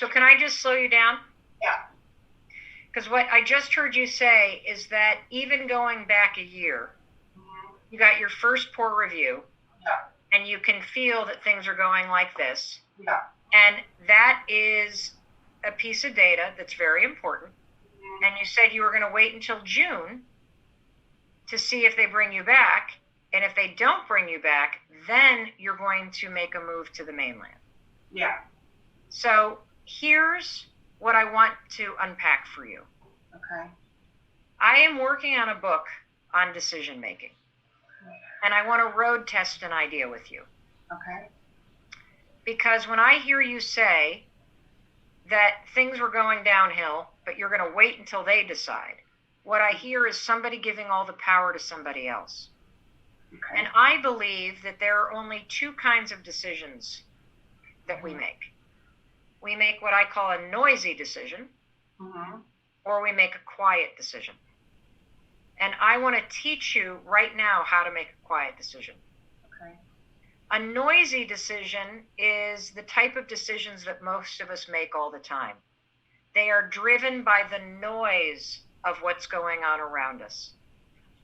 So can I just slow you down? Yeah. Because what I just heard you say is that even going back a year, you got your first poor review, and you can feel that things are going like this. Yeah. And that is a piece of data that's very important. And you said you were going to wait until June to see if they bring you back. And if they don't bring you back, then you're going to make a move to the mainland. Yeah. So here's what I want to unpack for you. Okay. I am working on a book on decision making. And I want to road test an idea with you. Okay. Because when I hear you say that things were going downhill, but you're going to wait until they decide, what I hear is somebody giving all the power to somebody else. Okay. And I believe that there are only two kinds of decisions that we make. We make what I call a noisy decision, or we make a quiet decision. And I want to teach you right now how to make a quiet decision. Okay. A noisy decision is the type of decisions that most of us make all the time. They are driven by the noise of what's going on around us,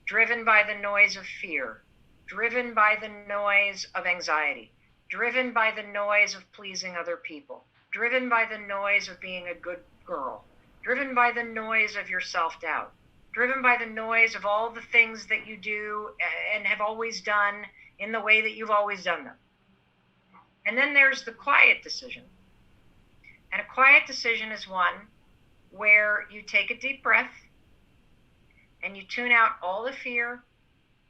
driven by the noise of fear, driven by the noise of anxiety, driven by the noise of pleasing other people, driven by the noise of being a good girl, driven by the noise of your self-doubt, driven by the noise of all the things that you do and have always done in the way that you've always done them. And then there's the quiet decision. And a quiet decision is one where you take a deep breath and you tune out all the fear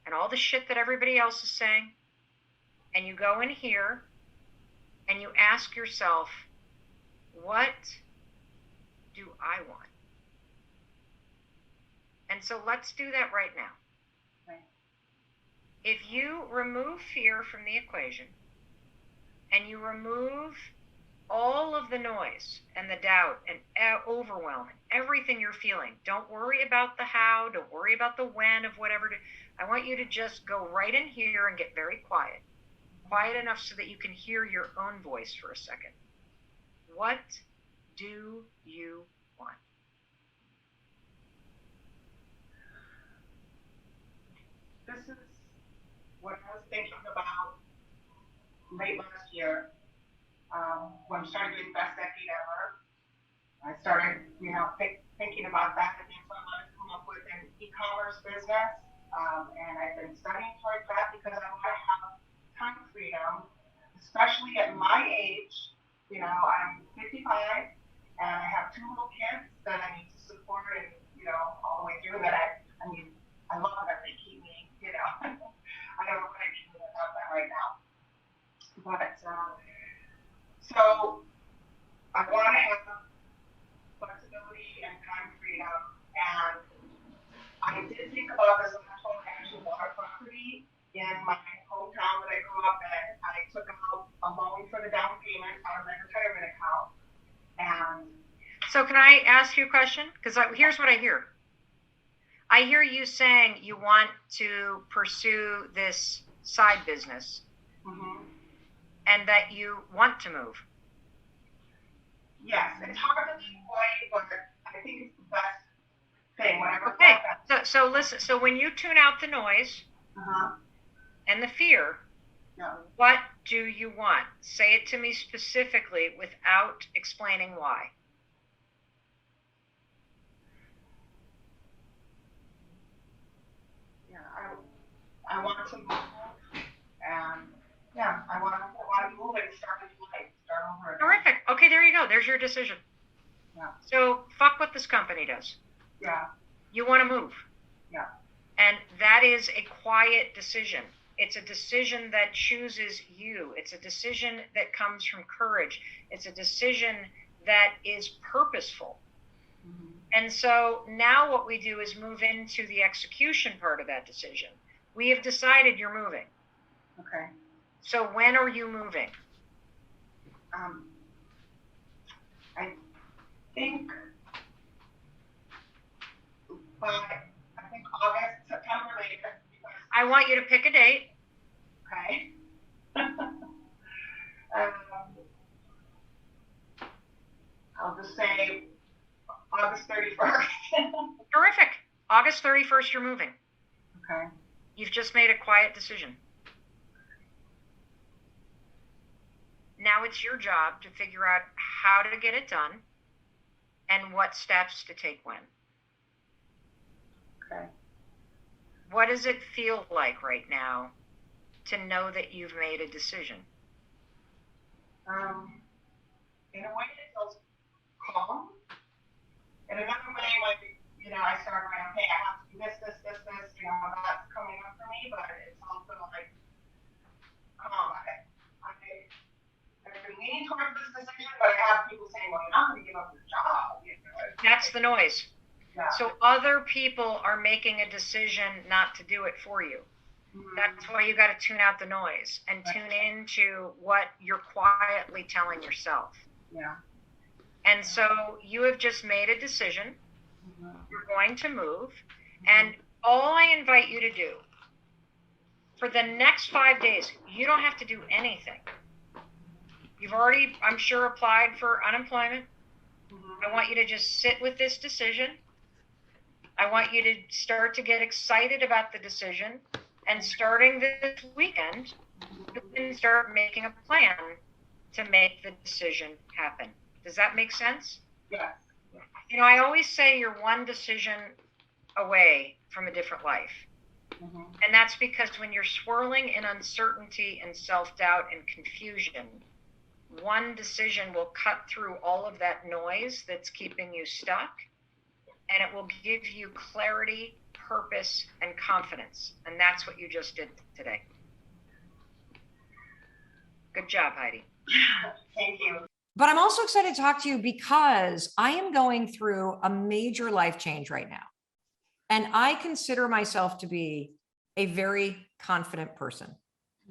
and all the shit that everybody else is saying, and you go in here and you ask yourself, what do I want? And so let's do that right now. Right. If you remove fear from the equation and you remove all of the noise and the doubt and overwhelm and everything you're feeling, don't worry about the how, don't worry about the when of whatever. I want you to just go right in here and get very quiet. Quiet enough so that you can hear your own voice for a second. What do you want? This is what I was thinking about late last year when I started doing Best Decade Ever. I started, thinking about that, and that's what I wanted to come up with an e-commerce business. And I've been studying towards that because I want to have time freedom, especially at my age. I'm 55 and I have two little kids that I need to support and, all the way through that. I love that they keep me, I don't know what I can do without that right now. But, so I want to have flexibility and time freedom. And I did think about this last time I actually bought a property in my hometown that I grew up in. I took out a loan for the down payment out of my retirement account. And so can I ask you a question? Because here's what I hear. I hear you saying you want to pursue this side business, and that you want to move. Yes, it's hard to be quiet, but I think it's the best thing. Okay, so listen. So when you tune out the noise and the fear, what do you want? Say it to me specifically without explaining why. I want to move, and I want to move and start a new life, start over. Terrific. Okay, there you go. There's your decision. Yeah. So fuck what this company does. Yeah. You want to move. Yeah. And that is a quiet decision. It's a decision that chooses you. It's a decision that comes from courage. It's a decision that is purposeful. And so now what we do is move into the execution part of that decision. We have decided you're moving. Okay. So when are you moving? I think August, September latest. I want you to pick a date. Okay. I'll just say August 31st. Terrific. August 31st, you're moving. Okay. You've just made a quiet decision. Now it's your job to figure out how to get it done and what steps to take when. Okay. What does it feel like right now to know that you've made a decision? In a way, it feels calm. In another way, like, I start going, okay, I have to do this, that's coming up for me, but it's also like, calm. I've been leaning towards this decision, but I have people saying, well, you're not going to give up your job. That's the noise. Yeah. So other people are making a decision not to do it for you. Mm-hmm. That's why you got to tune out the noise and tune into what you're quietly telling yourself. Yeah. And so you have just made a decision. Mm-hmm. You're going to move. Mm-hmm. And all I invite you to do for the next 5 days, you don't have to do anything. You've already, I'm sure, applied for unemployment. Mm-hmm. I want you to just sit with this decision. I want you to start to get excited about the decision. And starting this weekend, you can start making a plan to make the decision happen. Does that make sense? Yeah. I always say you're one decision away from a different life. Mm-hmm. And that's because when you're swirling in uncertainty and self-doubt and confusion, one decision will cut through all of that noise that's keeping you stuck, and it will give you clarity, purpose, and confidence. And that's what you just did today. Good job, Heidi. Thank you. But I'm also excited to talk to you because I am going through a major life change right now. And I consider myself to be a very confident person.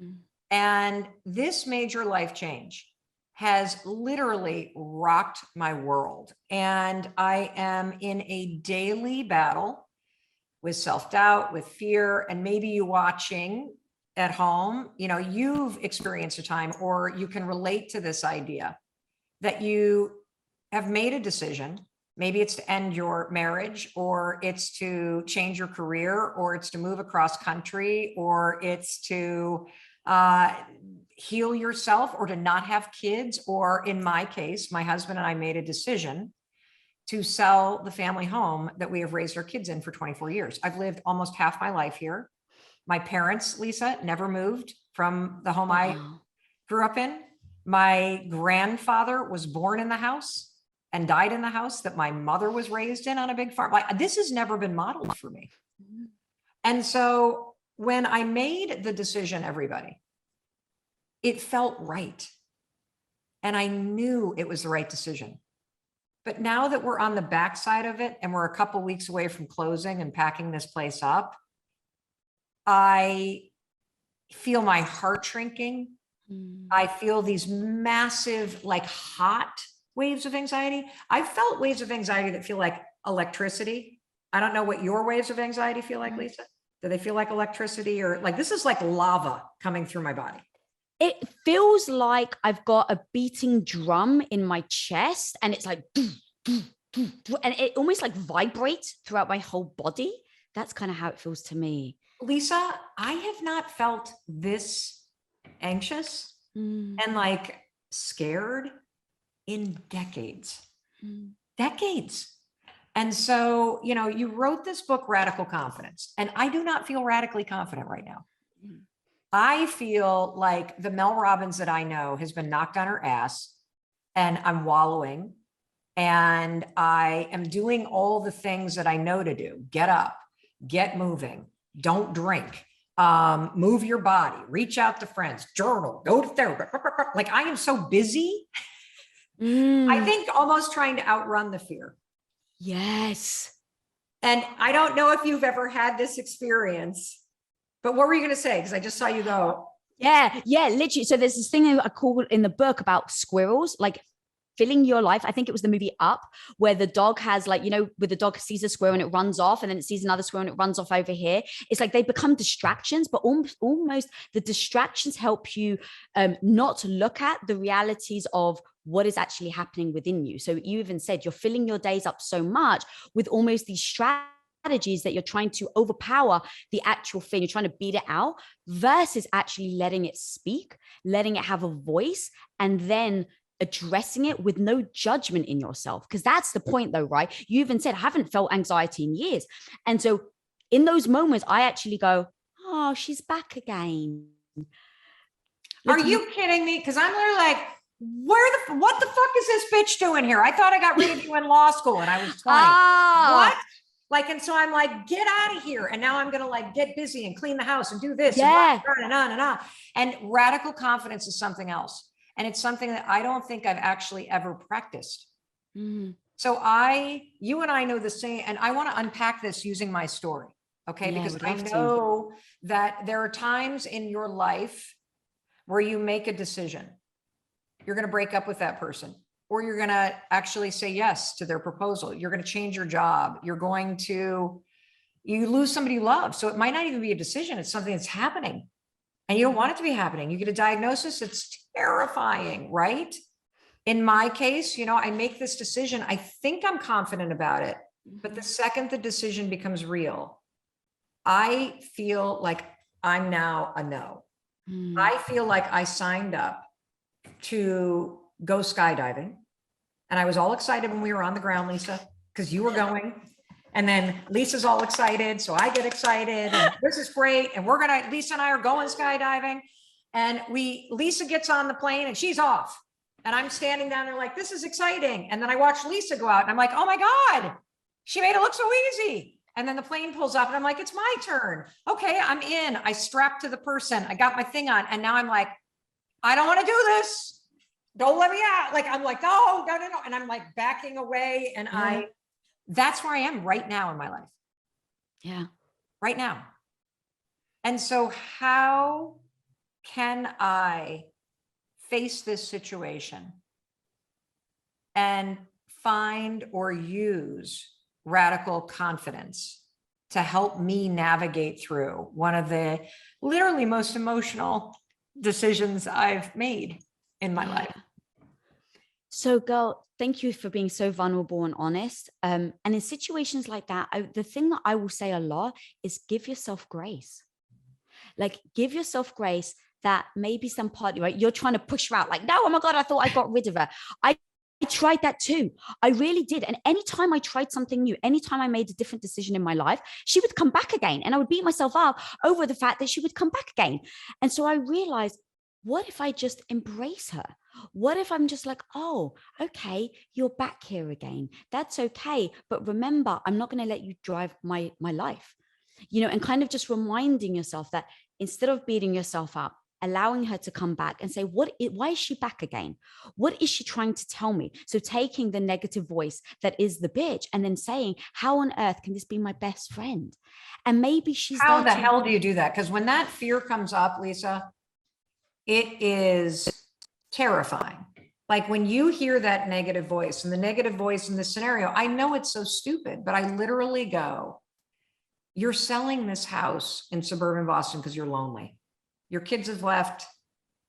Mm-hmm. And this major life change has literally rocked my world. And I am in a daily battle with self-doubt, with fear, and maybe you watching at home, you've experienced a time, or you can relate to this idea that you have made a decision. Maybe it's to end your marriage, or it's to change your career, or it's to move across country, or it's to heal yourself, or to not have kids. Or in my case, my husband and I made a decision to sell the family home that we have raised our kids in for 24 years. I've lived almost half my life here. My parents, Lisa, never moved from the home I grew up in. My grandfather was born in the house and died in the house that my mother was raised in on a big farm. This has never been modeled for me. And so when I made the decision, everybody, it felt right. And I knew it was the right decision. But now that we're on the backside of it and we're a couple weeks away from closing and packing this place up, I feel my heart shrinking. I feel these massive, hot waves of anxiety. I've felt waves of anxiety that feel like electricity. I don't know what your waves of anxiety feel like, Lisa. Do they feel like electricity, or this is like lava coming through my body? It feels like I've got a beating drum in my chest, and it's like, and it almost vibrates throughout my whole body. That's kind of how it feels to me. Lisa, I have not felt this anxious and scared in decades. Decades. And so, you wrote this book, Radical Confidence, and I do not feel radically confident right now. I feel like the Mel Robbins that I know has been knocked on her ass, and I'm wallowing, and I am doing all the things that I know to do. Get up, get moving, don't drink, move your body, reach out to friends, journal, go to therapy. I am so busy. I think almost trying to outrun the fear. Yes. And I don't know if you've ever had this experience, but what were you going to say? Because I just saw you go. Yeah, literally. So there's this thing I call in the book about squirrels, filling your life. I think it was the movie Up, where the dog has where the dog sees a squirrel and it runs off, and then it sees another squirrel and it runs off over here. It's like they become distractions, but almost the distractions help you not look at the realities of what is actually happening within you. So you even said you're filling your days up so much with almost these strategies that you're trying to overpower the actual thing. You're trying to beat it out versus actually letting it speak, letting it have a voice, and then addressing it with no judgment in yourself. Because that's the point though, right? You even said, I haven't felt anxiety in years. And so in those moments, I actually go, oh, she's back again. Are you kidding me? Because I'm literally like, what the fuck is this bitch doing here? I thought I got rid of you in law school and I was 20. What? Like, and so I'm like, get out of here. And now I'm going to like get busy and clean the house and do this and on and on. And radical confidence is something else. And it's something that I don't think I've actually ever practiced. Mm-hmm. So you and I know the same, and I want to unpack this using my story. Okay. Yeah, because I know that there are times in your life where you make a decision. You're going to break up with that person, or you're going to actually say yes to their proposal. You're going to change your job. You lose somebody you love. So it might not even be a decision. It's something that's happening and you don't want it to be happening. You get a diagnosis. It's terrifying, right? In my case, I make this decision. I think I'm confident about it, but the second the decision becomes real, I feel like I'm now a no. I feel like I signed up to go skydiving. And I was all excited when we were on the ground, Lisa, because you were going. And then Lisa's all excited. So I get excited. And this is great. And Lisa and I are going skydiving. And Lisa gets on the plane and she's off. And I'm standing down there like, this is exciting. And then I watch Lisa go out and I'm like, oh my God, she made it look so easy. And then the plane pulls up and I'm like, it's my turn. Okay, I'm in. I strapped to the person. I got my thing on. And now I'm like, I don't want to do this. Don't let me out. Like, I'm like, no. And I'm like backing away. And that's where I am right now in my life. Yeah. Right now. And so how can I face this situation and find or use radical confidence to help me navigate through one of the literally most emotional decisions I've made in my life? So girl, thank you for being so vulnerable and honest. And in situations like that, the thing that I will say a lot is give yourself grace. Like give yourself grace that maybe some part, right? You're trying to push her out like, no, oh my God, I thought I got rid of her. I tried that too. I really did. And anytime I tried something new, anytime I made a different decision in my life, she would come back again. And I would beat myself up over the fact that she would come back again. And so I realized, what if I just embrace her? What if I'm just like, oh, okay, you're back here again. That's okay. But remember, I'm not going to let you drive my life, and kind of just reminding yourself that instead of beating yourself up, allowing her to come back and say, why is she back again? What is she trying to tell me? So taking the negative voice that is the bitch and then saying, how on earth can this be my best friend? And maybe she's how the hell do you do that? Because when that fear comes up, Lisa, it is terrifying. Like when you hear that negative voice and the negative voice in this scenario, I know it's so stupid, but I literally go, you're selling this house in suburban Boston because you're lonely. Your kids have left.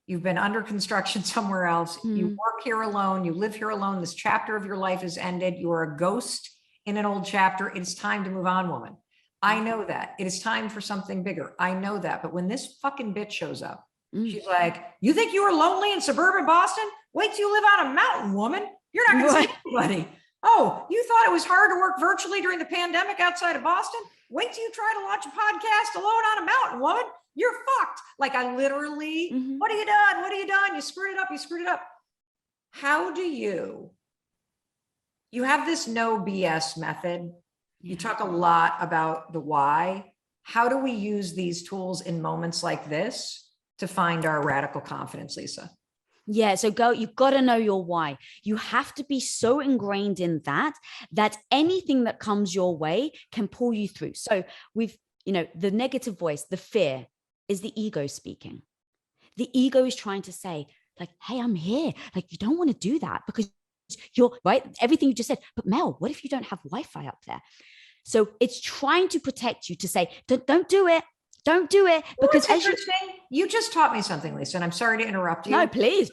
You've been under construction somewhere else. You work here alone. You live here alone. This chapter of your life is ended. You are a ghost in an old chapter. It's time to move on, woman. I know that. It is time for something bigger. I know that. But when this fucking bitch shows up, she's like, you think you were lonely in suburban Boston? Wait till you live on a mountain, woman. You're not going to see anybody. Oh, you thought it was hard to work virtually during the pandemic outside of Boston? Wait till you try to launch a podcast alone on a mountain, woman. You're fucked. Like I literally, what have you done? What have you done? You screwed it up. You screwed it up. How do you have this no BS method. You talk a lot about the why. How do we use these tools in moments like this to find our radical confidence, Lisa? Yeah. So girl, you've got to know your why. You have to be so ingrained in that anything that comes your way can pull you through. So the negative voice, the fear is the ego speaking. The ego is trying to say like, hey, I'm here. Like, you don't want to do that because you're right. Everything you just said, but Mel, what if you don't have Wi-Fi up there? So it's trying to protect you to say, don't do it. Don't do it. Because you just taught me something, Lisa, and I'm sorry to interrupt you. No, please.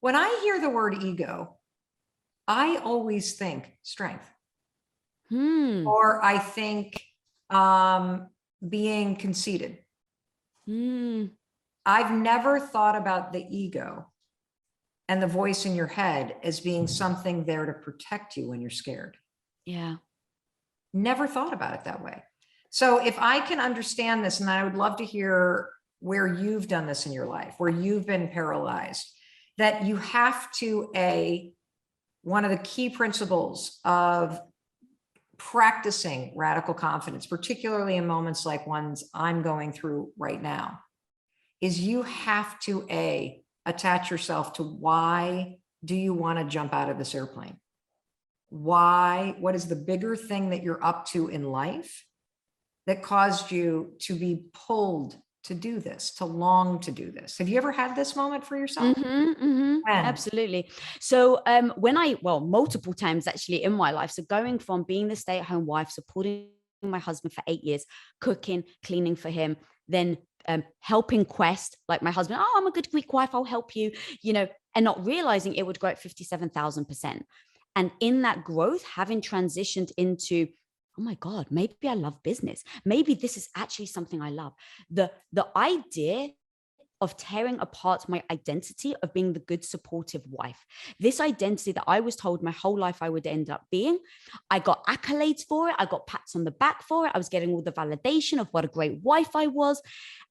When I hear the word ego, I always think strength. Or I think being conceited. I've never thought about the ego and the voice in your head as being something there to protect you when you're scared. Yeah. Never thought about it that way. So if I can understand this, and I would love to hear where you've done this in your life, where you've been paralyzed, that you have to, one of the key principles of practicing radical confidence, particularly in moments like ones I'm going through right now, is you have to attach yourself to why do you want to jump out of this airplane? Why? What is the bigger thing that you're up to in life that caused you to be pulled to do this, to long to do this? Have you ever had this moment for yourself? Absolutely. So multiple times actually in my life. So going from being the stay-at-home wife, supporting my husband for 8 years, cooking, cleaning for him, then helping Quest, like my husband, oh, I'm a good Greek wife, I'll help you, and not realizing it would grow at 57,000%. And in that growth, having transitioned into, oh my God, maybe I love business. Maybe this is actually something I love. The idea of tearing apart my identity of being the good, supportive wife. This identity that I was told my whole life I would end up being. I got accolades for it. I got pats on the back for it. I was getting all the validation of what a great wife I was.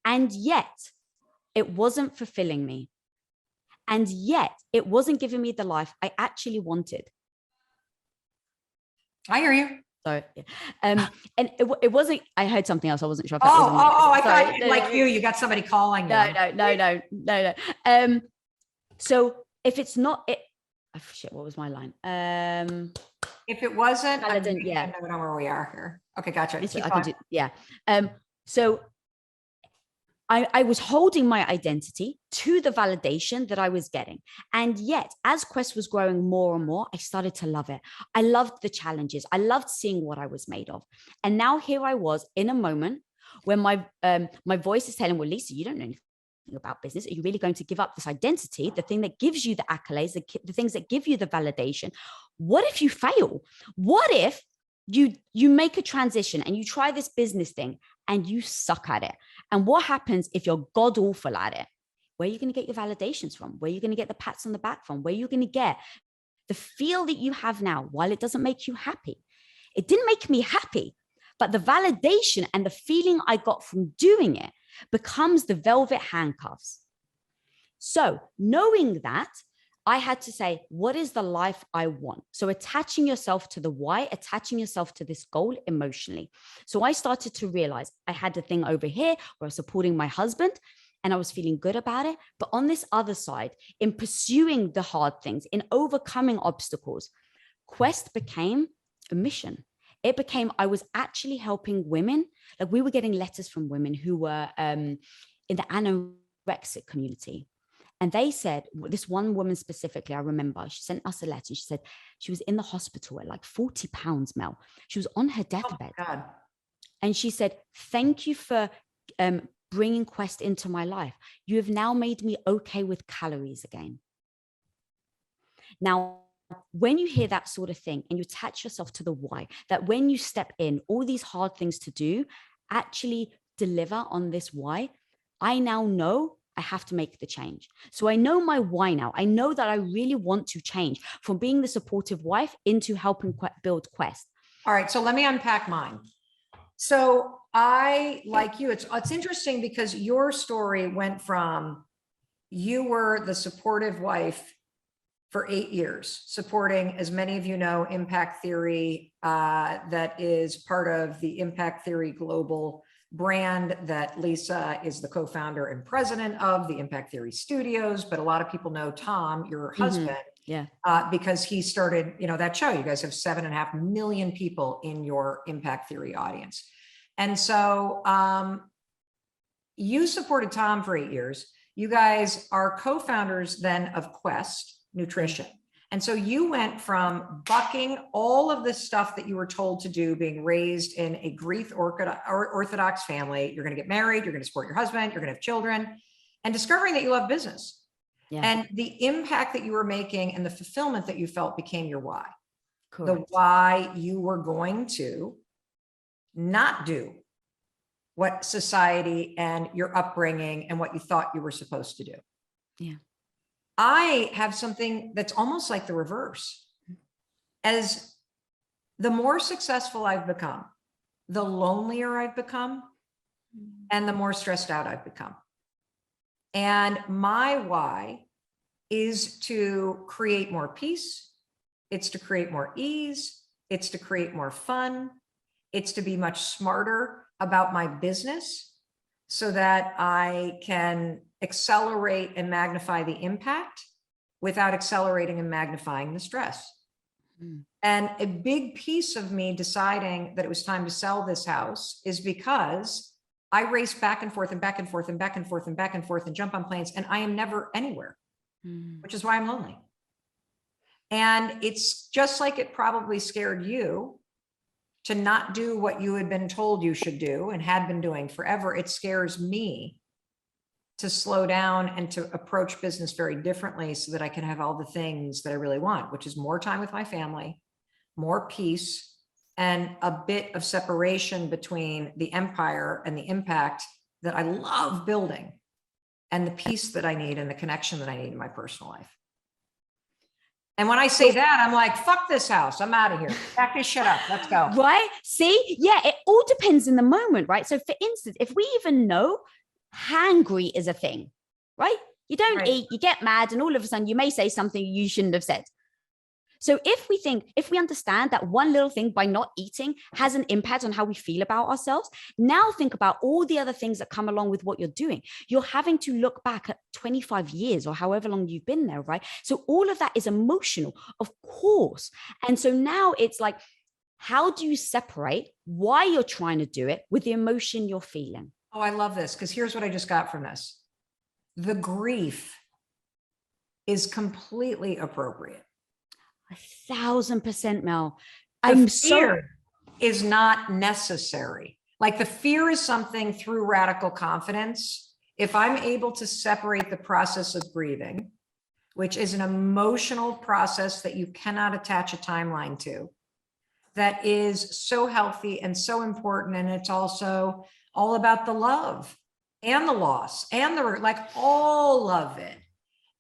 And yet it wasn't fulfilling me. And yet it wasn't giving me the life I actually wanted. I hear you. So, and it wasn't, I heard something else. I wasn't sure if that was. I thought like you got somebody calling you. No. So if it's not, what was my line? If it wasn't, I don't know where we are here. Okay, gotcha. So I was holding my identity to the validation that I was getting. And yet, as Quest was growing more and more, I started to love it. I loved the challenges. I loved seeing what I was made of. And now here I was in a moment when my voice is telling, well, Lisa, you don't know anything about business. Are you really going to give up this identity, the thing that gives you the accolades, the things that give you the validation? What if you fail? What if you make a transition and you try this business thing and you suck at it? And what happens if you're god awful at it? Where are you going to get your validations from? Where are you going to get the pats on the back from? Where are you going to get the feel that you have now? While it doesn't make you happy, it didn't make me happy, but the validation and the feeling I got from doing it becomes the velvet handcuffs. So knowing that, I had to say, what is the life I want? So attaching yourself to the why, attaching yourself to this goal emotionally. So I started to realize I had a thing over here where I was supporting my husband and I was feeling good about it. But on this other side, in pursuing the hard things, in overcoming obstacles, Quest became a mission. It became, I was actually helping women. Like we were getting letters from women who were in the anorexic community. And they said, this one woman specifically, I remember, she sent us a letter. She said she was in the hospital at like 40 pounds, Mel. She was on her deathbed. Oh, God. And she said, thank you for bringing Quest into my life. You have now made me okay with calories again. Now, when you hear that sort of thing and you attach yourself to the why, that when you step in, all these hard things to do, actually deliver on this why, I now know I have to make the change. So I know my why now. I know that I really want to change from being the supportive wife into helping build Quest. All right. So let me unpack mine. So I, like you, it's interesting because your story went from you were the supportive wife for 8 years, supporting, as many of you know, Impact Theory, that is part of the Impact Theory global brand that Lisa is the co-founder and president of, the Impact Theory Studios. But a lot of people know Tom, your husband, because he started, that show. You guys have 7.5 million people in your Impact Theory audience. And so you supported Tom for 8 years. You guys are co-founders then of Quest Nutrition. And so you went from bucking all of the stuff that you were told to do, being raised in a Greek Orthodox family. You're going to get married, you're going to support your husband, you're going to have children, and discovering that you love business. Yeah. And the impact that you were making and the fulfillment that you felt became your why. Correct. The why you were going to not do what society and your upbringing and what you thought you were supposed to do. Yeah. I have something that's almost like the reverse. As the more successful I've become, the lonelier I've become, and the more stressed out I've become. And my why is to create more peace. It's to create more ease. It's to create more fun. It's to be much smarter about my business so that I can accelerate and magnify the impact without accelerating and magnifying the stress. And a big piece of me deciding that it was time to sell this house is because I race back and forth and back and forth and back and forth and back and forth and jump on planes, and I am never anywhere, which is why I'm lonely. And it's just like it probably scared you to not do what you had been told you should do and had been doing forever. It scares me to slow down and to approach business very differently so that I can have all the things that I really want, which is more time with my family, more peace, and a bit of separation between the empire and the impact that I love building and the peace that I need and the connection that I need in my personal life. And when I say that, I'm like, fuck this house. I'm out of here. Back this shit up. Let's go. Right? See? Yeah, it all depends in the moment, right? So for instance, if we even know hangry is a thing, right? You don't eat, you get mad, and all of a sudden you may say something you shouldn't have said. So if we understand that one little thing by not eating has an impact on how we feel about ourselves, now think about all the other things that come along with what you're doing. You're having to look back at 25 years or however long you've been there, right? So all of that is emotional, of course. And so now it's like, how do you separate why you're trying to do it with the emotion you're feeling? Oh, I love this, because here's what I just got from this. The grief is completely appropriate. 1,000%, Mel. The fear is not necessary. Like, the fear is something through radical confidence. If I'm able to separate the process of grieving, which is an emotional process that you cannot attach a timeline to, that is so healthy and so important. And it's also all about the love and the loss and the, like, all of it.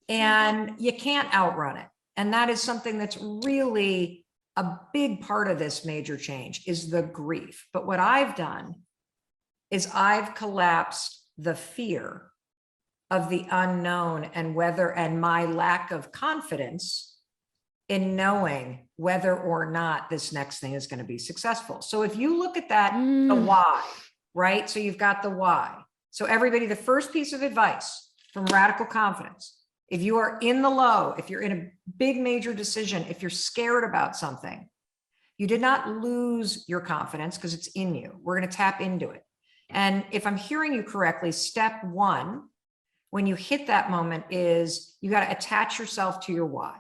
And you can't outrun it. And that is something that's really a big part of this major change, is the grief. But what I've done is I've collapsed the fear of the unknown and my lack of confidence in knowing whether or not this next thing is going to be successful. So if you look at that, the why, right? So you've got the why. So everybody, the first piece of advice from radical confidence: if you are in the low, if you're in a big major decision, if you're scared about something, you did not lose your confidence because it's in you. We're going to tap into it. And if I'm hearing you correctly, step one, when you hit that moment, is you got to attach yourself to your why.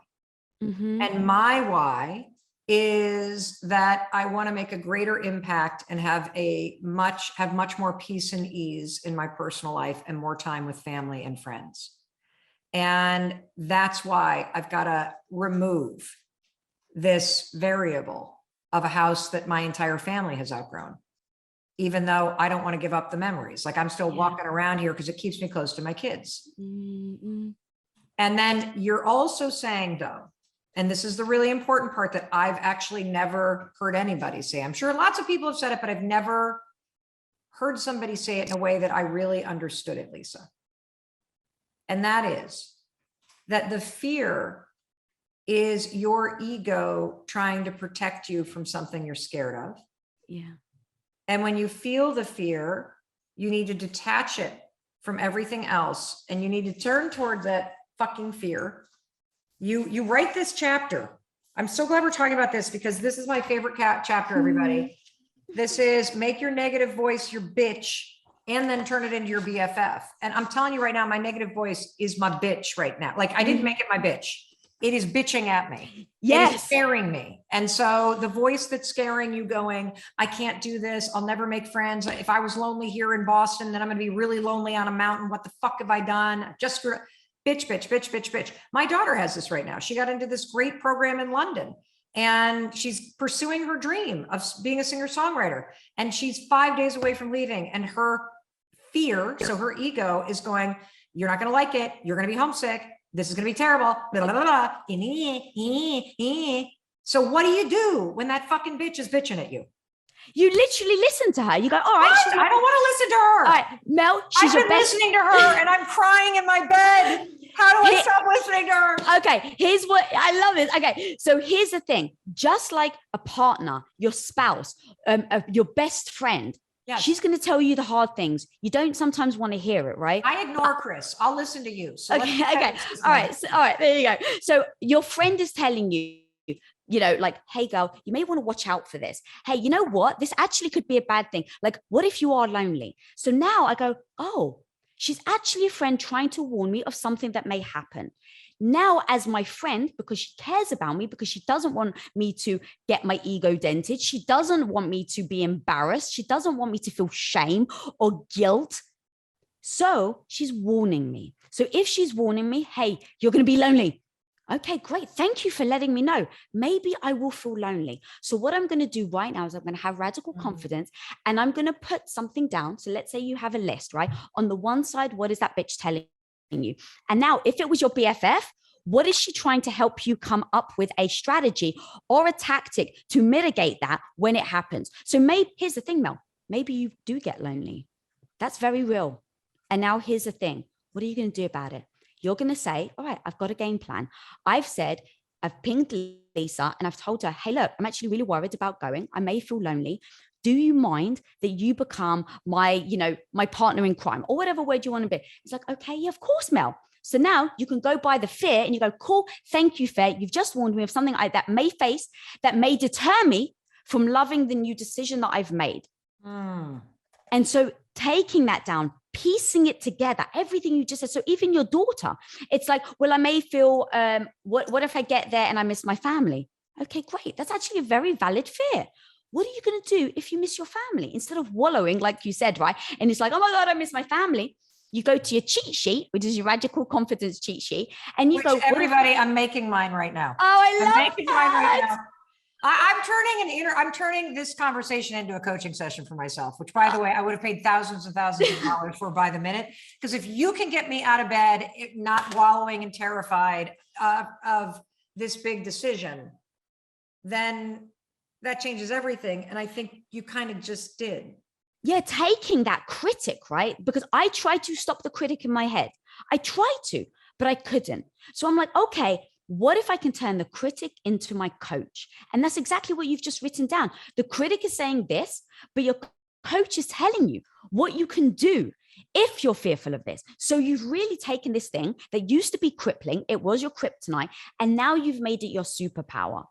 And my why is that I want to make a greater impact and have much more peace and ease in my personal life and more time with family and friends. And that's why I've got to remove this variable of a house that my entire family has outgrown, even though I don't want to give up the memories. Like, I'm still walking around here because it keeps me close to my kids. And then you're also saying, though, and this is the really important part that I've actually never heard anybody say. I'm sure lots of people have said it, but I've never heard somebody say it in a way that I really understood it, Lisa. And that is that the fear is your ego trying to protect you from something you're scared of. Yeah. And when you feel the fear, you need to detach it from everything else. And you need to turn towards that fucking fear. You write this chapter. I'm so glad we're talking about this, because this is my favorite chapter, everybody. This is make your negative voice your bitch and then turn it into your BFF. And I'm telling you right now, my negative voice is my bitch right now. Like, I didn't make it my bitch. It is bitching at me. Yes. It is scaring me. And so the voice that's scaring you, going, I can't do this. I'll never make friends. If I was lonely here in Boston, then I'm going to be really lonely on a mountain. What the fuck have I done? bitch, bitch, bitch, bitch, bitch. My daughter has this right now. She got into this great program in London and she's pursuing her dream of being a singer-songwriter. And she's 5 days away from leaving. And her fear, so her ego is going, you're not going to like it. You're going to be homesick. This is going to be terrible. Blah, blah, blah, blah. So what do you do when that fucking bitch is bitching at you? You literally listen to her. You go, all right. I don't want to listen to her. All right, Mel, she's I've been listening to her and I'm crying in my bed. How do I stop listening to her? Okay, here's what I love it. Okay, so here's the thing. Just like a partner, your spouse, your best friend, she's going to tell you the hard things. You don't sometimes want to hear it, right? I ignore Chris. I'll listen to you. So okay. All right, there you go. So your friend is telling you, like, hey girl, you may want to watch out for this. Hey, you know what? This actually could be a bad thing. Like, what if you are lonely? So now I go, oh, she's actually a friend trying to warn me of something that may happen. Now, as my friend, because she cares about me, because she doesn't want me to get my ego dented, she doesn't want me to be embarrassed, she doesn't want me to feel shame or guilt. So she's warning me. So if she's warning me, hey, you're going to be lonely. Okay, great. Thank you for letting me know. Maybe I will feel lonely. So what I'm going to do right now is I'm going to have radical confidence and I'm going to put something down. So let's say you have a list, right? On the one side, what is that bitch telling you? And now if it was your BFF, what is she trying to help you come up with a strategy or a tactic to mitigate that when it happens? So maybe, here's the thing, Mel, maybe you do get lonely. That's very real. And now here's the thing. What are you going to do about it? You're going to say, all right, I've got a game plan. I've pinged Lisa and I've told her, hey, look, I'm actually really worried about going. I may feel lonely. Do you mind that you become my partner in crime or whatever word you want to be? It's like, okay, yeah, of course, Mel. So now you can go by the fear and you go, cool, thank you, fear. You've just warned me of something that may deter me from loving the new decision that I've made. And so taking that down, piecing it together, everything you just said. So even your daughter, it's like, well, I may feel, what if I get there and I miss my family? Okay, great. That's actually a very valid fear. What are you going to do if you miss your family? Instead of wallowing, like you said, right? And it's like, oh my God, I miss my family. You go to your cheat sheet, which is your radical confidence cheat sheet. And you go, everybody, I'm making mine right now. Oh, I'm making mine right now. I'm turning this conversation into a coaching session for myself, which, by the way, I would have paid thousands and thousands of dollars for by the minute. Because if you can get me out of bed, not wallowing and terrified of this big decision, then that changes everything. And I think you kind of just did. Yeah, taking that critic, right? Because I tried to stop the critic in my head. I tried to, but I couldn't. So I'm like, okay, what if I can turn the critic into my coach? And that's exactly what you've just written down. The critic is saying this, but your coach is telling you what you can do if you're fearful of this. So you've really taken this thing that used to be crippling, it was your kryptonite, and now you've made it your superpower.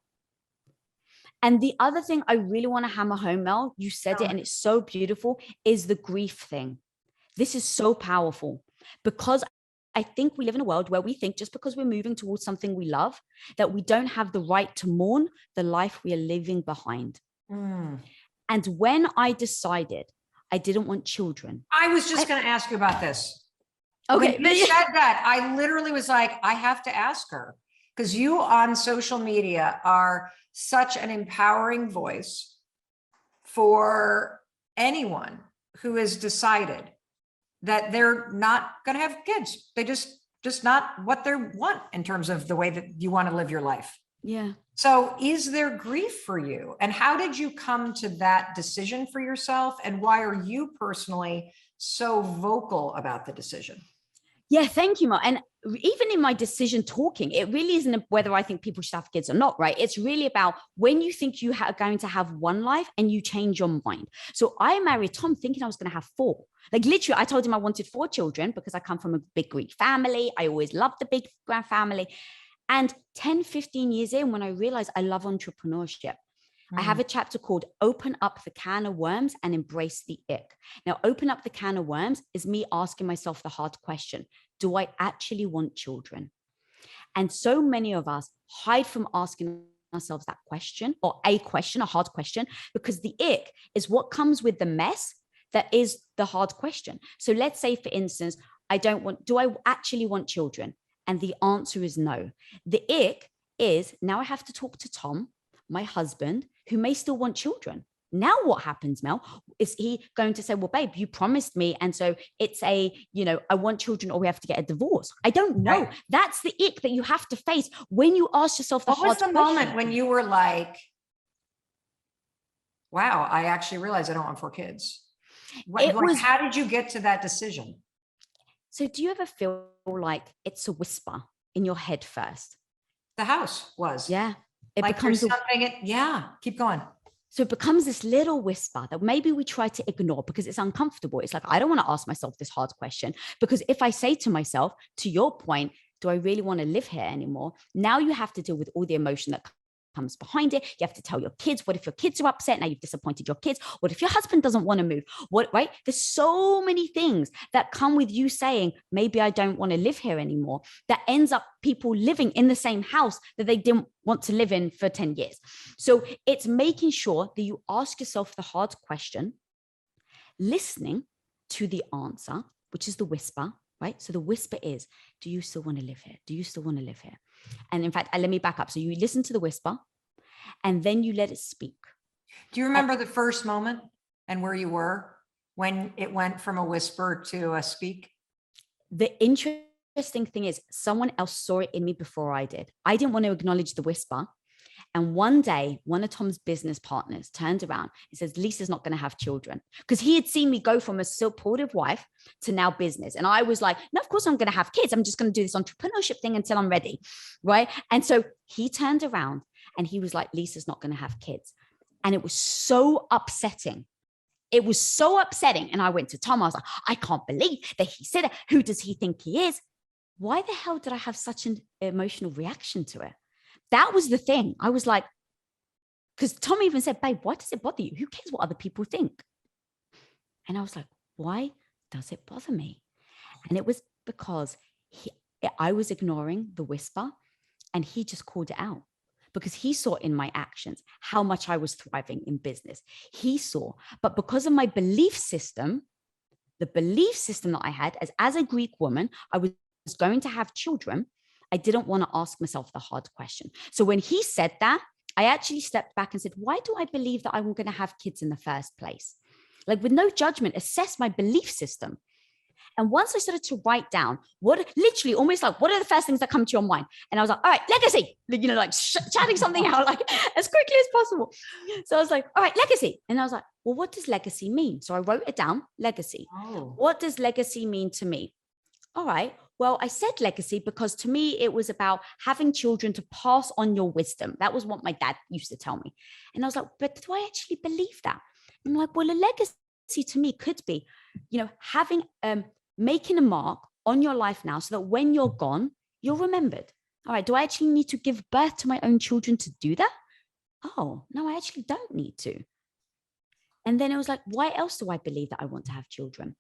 And the other thing I really want to hammer home, Mel, you said it and it's so beautiful, is the grief thing. This is so powerful because I think we live in a world where we think just because we're moving towards something we love, that we don't have the right to mourn the life we are leaving behind. And when I decided I didn't want children. I was just going to ask you about this. Okay. When you said that, I literally was like, I have to ask her, because you on social media are such an empowering voice for anyone who has decided that they're not going to have kids. They just not what they want in terms of the way that you want to live your life. Yeah. So is there grief for you? And how did you come to that decision for yourself? And why are you personally so vocal about the decision? Yeah, thank you, Mark. And even in my decision talking, it really isn't whether I think people should have kids or not, right? It's really about when you think you are going to have one life and you change your mind. So I married Tom thinking I was going to have 4. Like literally, I told him I wanted 4 children because I come from a big Greek family. I always loved the big grand family. And 10, 15 years in, when I realized I love entrepreneurship, I have a chapter called Open Up the Can of Worms and Embrace the Ick. Now, open up the can of worms is me asking myself the hard question. Do I actually want children? And so many of us hide from asking ourselves that question, or a hard question, because the ick is what comes with the mess that is the hard question. So let's say, for instance, do I actually want children? And the answer is no. The ick is now I have to talk to Tom, my husband, who may still want children. Now what happens, Mel? Is he going to say, well, babe, you promised me. And so it's a, I want children or we have to get a divorce. I don't know. Right. That's the ick that you have to face when you ask yourself the hard question. What was the moment when you were like, wow, I actually realized I don't want 4 kids? How did you get to that decision? So do you ever feel like it's a whisper in your head first? The house was. Yeah. It like becomes something. Yeah. Keep going. So it becomes this little whisper that maybe we try to ignore because it's uncomfortable. It's like, I don't want to ask myself this hard question, because if I say to myself, to your point, do I really want to live here anymore? Now you have to deal with all the emotion that comes behind it. You have to tell your kids. What if your kids are upset? Now you've disappointed your kids. What if your husband doesn't want to move? Right? There's so many things that come with you saying, maybe I don't want to live here anymore, that ends up people living in the same house that they didn't want to live in for 10 years. So it's making sure that you ask yourself the hard question, listening to the answer, which is the whisper, right? So the whisper is, do you still want to live here? Do you still want to live here? And in fact, let me back up. So you listen to the whisper and then you let it speak. Do you remember the first moment and where you were when it went from a whisper to a speak? The interesting thing is someone else saw it in me before I did. I didn't want to acknowledge the whisper. And one day, one of Tom's business partners turned around and says, Lisa's not going to have children. Because he had seen me go from a supportive wife to now business. And I was like, no, of course I'm going to have kids. I'm just going to do this entrepreneurship thing until I'm ready. Right. And so he turned around and he was like, Lisa's not going to have kids. And it was so upsetting. It was so upsetting. And I went to Tom. I was like, I can't believe that he said it. Who does he think he is? Why the hell did I have such an emotional reaction to it? That was the thing. I was like, because Tom even said, babe, why does it bother you? Who cares what other people think? And I was like, why does it bother me? And it was because I was ignoring the whisper and he just called it out because he saw in my actions how much I was thriving in business. He saw, but because of my belief system, the belief system that I had as a Greek woman, I was going to have children. I didn't want to ask myself the hard question. So when he said that, I actually stepped back and said, why do I believe that I'm going to have kids in the first place? Like with no judgment, assess my belief system. And once I started to write down literally almost like, what are the first things that come to your mind? And I was like, all right, legacy, like chatting something out like as quickly as possible. So I was like, all right, legacy. And I was like, well, what does legacy mean? So I wrote it down, legacy. Oh. What does legacy mean to me? All right. Well, I said legacy because to me, it was about having children to pass on your wisdom. That was what my dad used to tell me. And I was like, but do I actually believe that? And I'm like, well, a legacy to me could be, having, making a mark on your life now so that when you're gone, you're remembered. All right. Do I actually need to give birth to my own children to do that? Oh, no, I actually don't need to. And then it was like, why else do I believe that I want to have children?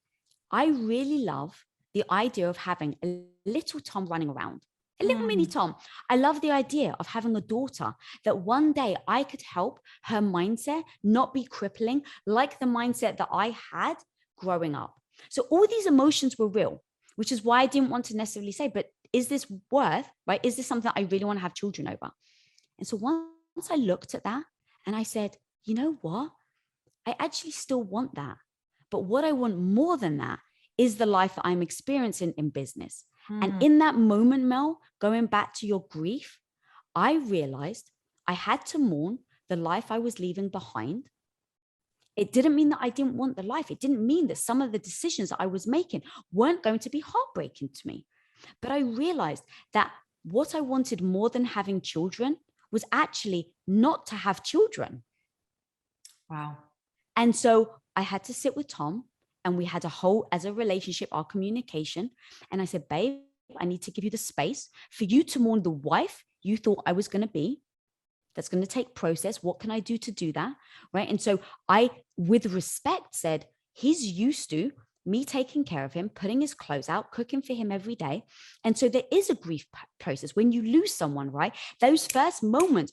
I really love the idea of having a little Tom running around, a little mini Tom. I love the idea of having a daughter that one day I could help her mindset not be crippling like the mindset that I had growing up. So all these emotions were real, which is why I didn't want to necessarily say, but is this worth, right? Is this something that I really want to have children over? And so once I looked at that and I said, you know what? I actually still want that. But what I want more than that is the life that I'm experiencing in business. And in that moment, Mel, going back to your grief, I realized I had to mourn the life I was leaving behind. It didn't mean that I didn't want the life. It didn't mean that some of the decisions that I was making weren't going to be heartbreaking to me. But I realized that what I wanted more than having children was actually not to have children. Wow. And so I had to sit with Tom. And we had as a relationship, our communication. And I said, babe, I need to give you the space for you to mourn the wife you thought I was going to be. That's going to take process. What can I do to do that? Right. And so I, with respect, said, he's used to me taking care of him, putting his clothes out, cooking for him every day. And so there is a grief process when you lose someone, right? Those first moments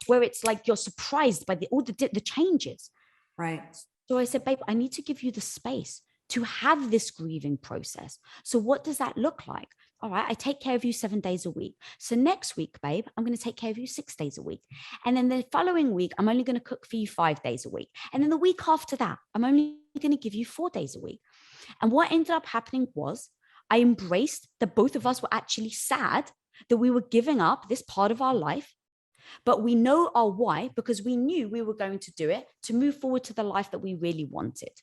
where it's like you're surprised by all the changes. Right. So I said, babe, I need to give you the space to have this grieving process. So what does that look like? All right, I take care of you 7 days a week. So next week, babe, I'm going to take care of you 6 days a week. And then the following week, I'm only going to cook for you 5 days a week. And then the week after that, I'm only going to give you 4 days a week. And what ended up happening was I embraced that both of us were actually sad that we were giving up this part of our life. But we know our why because we knew we were going to do it to move forward to the life that we really wanted.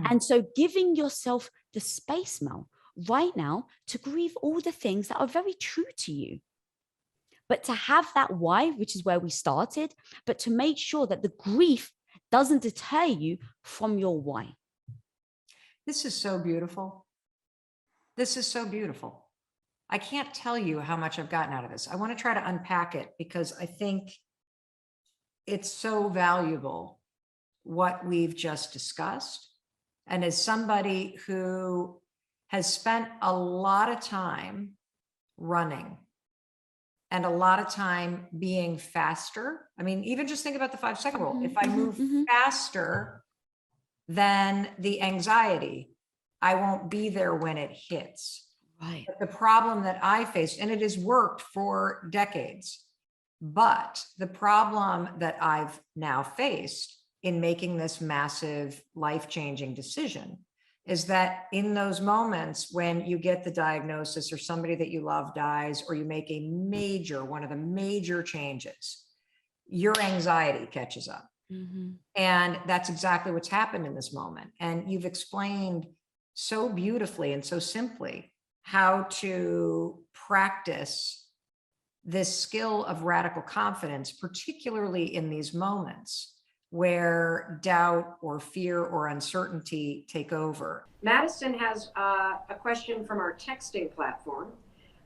And so giving yourself the space, Mel, right now to grieve all the things that are very true to you. But to have that why, which is where we started, but to make sure that the grief doesn't deter you from your why. This is so beautiful. This is so beautiful. I can't tell you how much I've gotten out of this. I want to try to unpack it because I think it's so valuable what we've just discussed. And as somebody who has spent a lot of time running and a lot of time being faster. I mean, even just think about the 5-second rule. If I move faster than the anxiety, I won't be there when it hits. Right. But the problem that I faced, and it has worked for decades, but the problem that I've now faced in making this massive life-changing decision is that in those moments when you get the diagnosis or somebody that you love dies, or you make one of the major changes, your anxiety catches up. And that's exactly what's happened in this moment. And you've explained so beautifully and so simply how to practice this skill of radical confidence, particularly in these moments where doubt or fear or uncertainty take over. Madison has a question from our texting platform.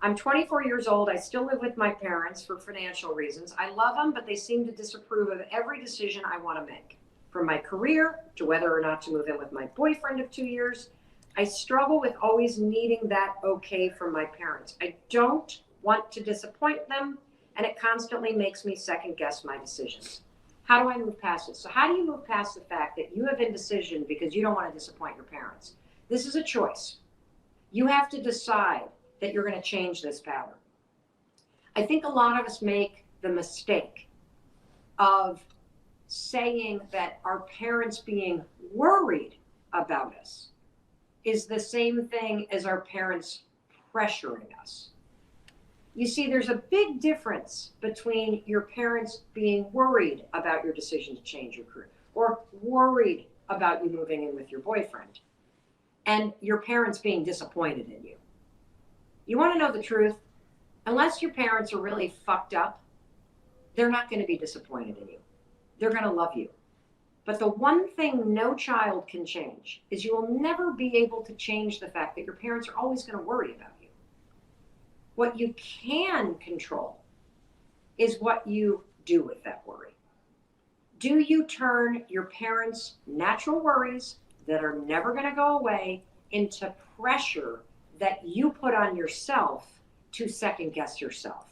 I'm 24 years old. I still live with my parents for financial reasons. I love them, but they seem to disapprove of every decision I want to make, from my career to whether or not to move in with my boyfriend of 2 years. I struggle with always needing that okay from my parents. I don't want to disappoint them, and it constantly makes me second guess my decisions. How do I move past it? So how do you move past the fact that you have indecision because you don't want to disappoint your parents? This is a choice. You have to decide that you're going to change this pattern. I think a lot of us make the mistake of saying that our parents being worried about us is the same thing as our parents pressuring us. You see, there's a big difference between your parents being worried about your decision to change your career or worried about you moving in with your boyfriend and your parents being disappointed in you. You want to know the truth? Unless your parents are really fucked up, they're not going to be disappointed in you. They're going to love you. But the one thing no child can change is you will never be able to change the fact that your parents are always going to worry about you. What you can control is what you do with that worry. Do you turn your parents' natural worries that are never going to go away into pressure that you put on yourself to second guess yourself?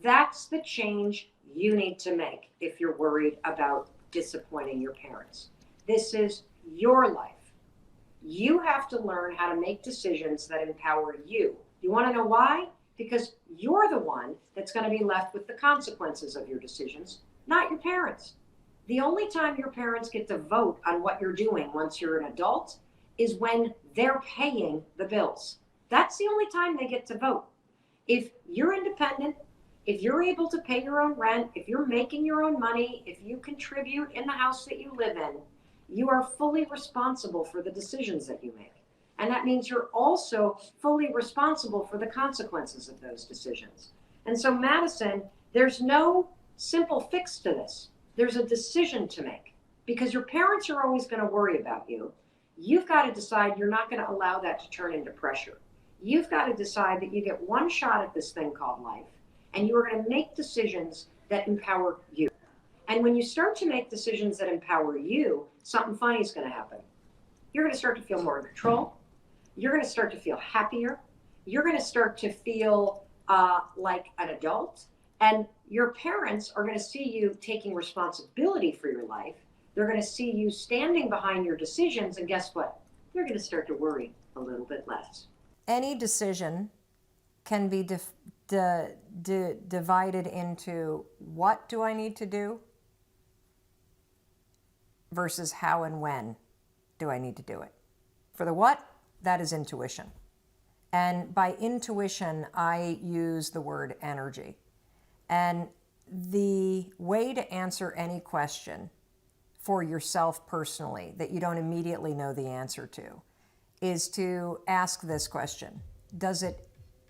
That's the change you need to make if you're worried about disappointing your parents. This is your life. You have to learn how to make decisions that empower you. You want to know why? Because you're the one that's going to be left with the consequences of your decisions, not your parents. The only time your parents get to vote on what you're doing once you're an adult is when they're paying the bills. That's the only time they get to vote. If you're independent, if you're able to pay your own rent, if you're making your own money, if you contribute in the house that you live in, you are fully responsible for the decisions that you make. And that means you're also fully responsible for the consequences of those decisions. And so, Madison, there's no simple fix to this. There's a decision to make because your parents are always going to worry about you. You've got to decide you're not going to allow that to turn into pressure. You've got to decide that you get one shot at this thing called life, and you are going to make decisions that empower you. And when you start to make decisions that empower you, something funny is going to happen. You're going to start to feel more in control. You're going to start to feel happier. You're going to start to feel like an adult. And your parents are going to see you taking responsibility for your life. They're going to see you standing behind your decisions. And guess what? They're going to start to worry a little bit less. Any decision can be divided into what do I need to do versus how and when do I need to do it. For the what, that is intuition. And by intuition, I use the word energy. And the way to answer any question for yourself personally that you don't immediately know the answer to is to ask this question. Does it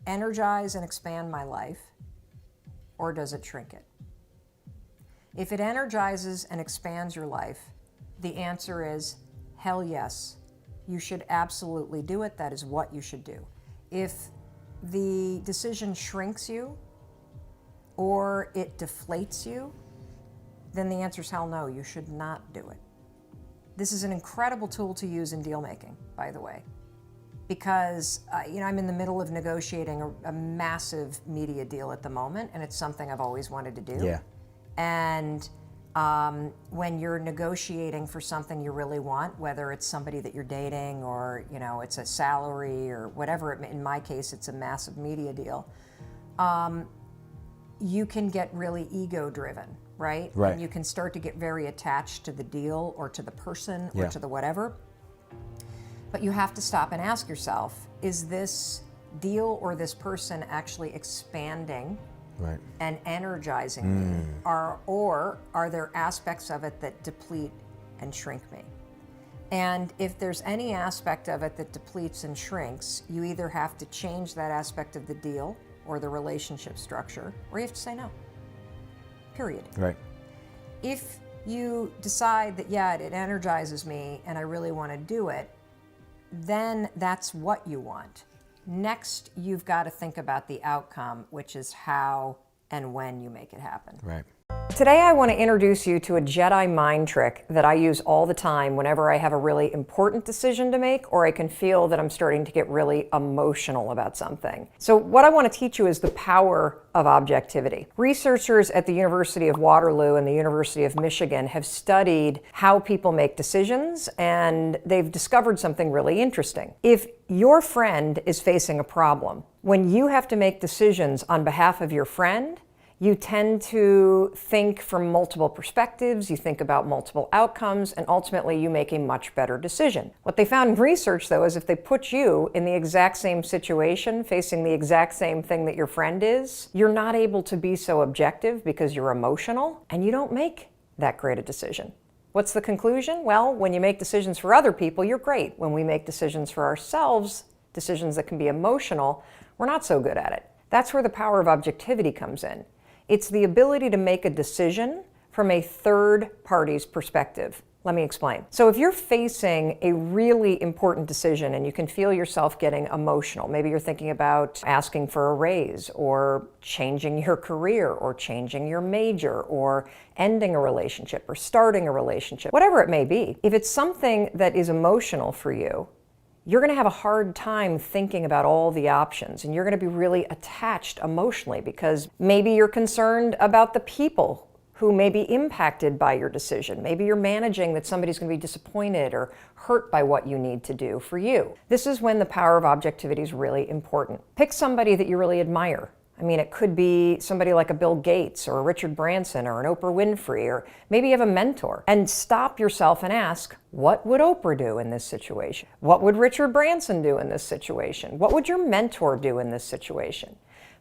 energize and expand my life, or does it shrink it? If it energizes and expands your life, the answer is hell yes. You should absolutely do it. That is what you should do. If the decision shrinks you or it deflates you, then the answer is hell no, you should not do it. This is an incredible tool to use in deal making, by the way, because I'm in the middle of negotiating a massive media deal at the moment, and it's something I've always wanted to do. Yeah. And when you're negotiating for something you really want, whether it's somebody that you're dating or it's a salary or whatever, in my case it's a massive media deal, you can get really ego driven, right? Right. And you can start to get very attached to the deal or to the person or Yeah. to the whatever. But you have to stop and ask yourself, is this deal or this person actually expanding Right. and energizing me? Or are there aspects of it that deplete and shrink me? And if there's any aspect of it that depletes and shrinks, you either have to change that aspect of the deal or the relationship structure, or you have to say no. Period. Right. If you decide that, yeah, it energizes me and I really want to do it, then that's what you want. Next, you've got to think about the outcome, which is how and when you make it happen. Right. Today, I want to introduce you to a Jedi mind trick that I use all the time whenever I have a really important decision to make, or I can feel that I'm starting to get really emotional about something. So what I want to teach you is the power of objectivity. Researchers at the University of Waterloo and the University of Michigan have studied how people make decisions, and they've discovered something really interesting. If your friend is facing a problem, when you have to make decisions on behalf of your friend, you tend to think from multiple perspectives, you think about multiple outcomes, and ultimately you make a much better decision. What they found in research, though, is if they put you in the exact same situation, facing the exact same thing that your friend is, you're not able to be so objective because you're emotional, and you don't make that great a decision. What's the conclusion? Well, when you make decisions for other people, you're great. When we make decisions for ourselves, decisions that can be emotional, we're not so good at it. That's where the power of objectivity comes in. It's the ability to make a decision from a third party's perspective. Let me explain. So if you're facing a really important decision and you can feel yourself getting emotional, maybe you're thinking about asking for a raise or changing your career or changing your major or ending a relationship or starting a relationship, whatever it may be, if it's something that is emotional for you, you're going to have a hard time thinking about all the options, and you're going to be really attached emotionally because maybe you're concerned about the people who may be impacted by your decision. Maybe you're managing that somebody's going to be disappointed or hurt by what you need to do for you. This is when the power of objectivity is really important. Pick somebody that you really admire. I mean, it could be somebody like a Bill Gates or a Richard Branson or an Oprah Winfrey, or maybe you have a mentor. And stop yourself and ask, what would Oprah do in this situation? What would Richard Branson do in this situation? What would your mentor do in this situation?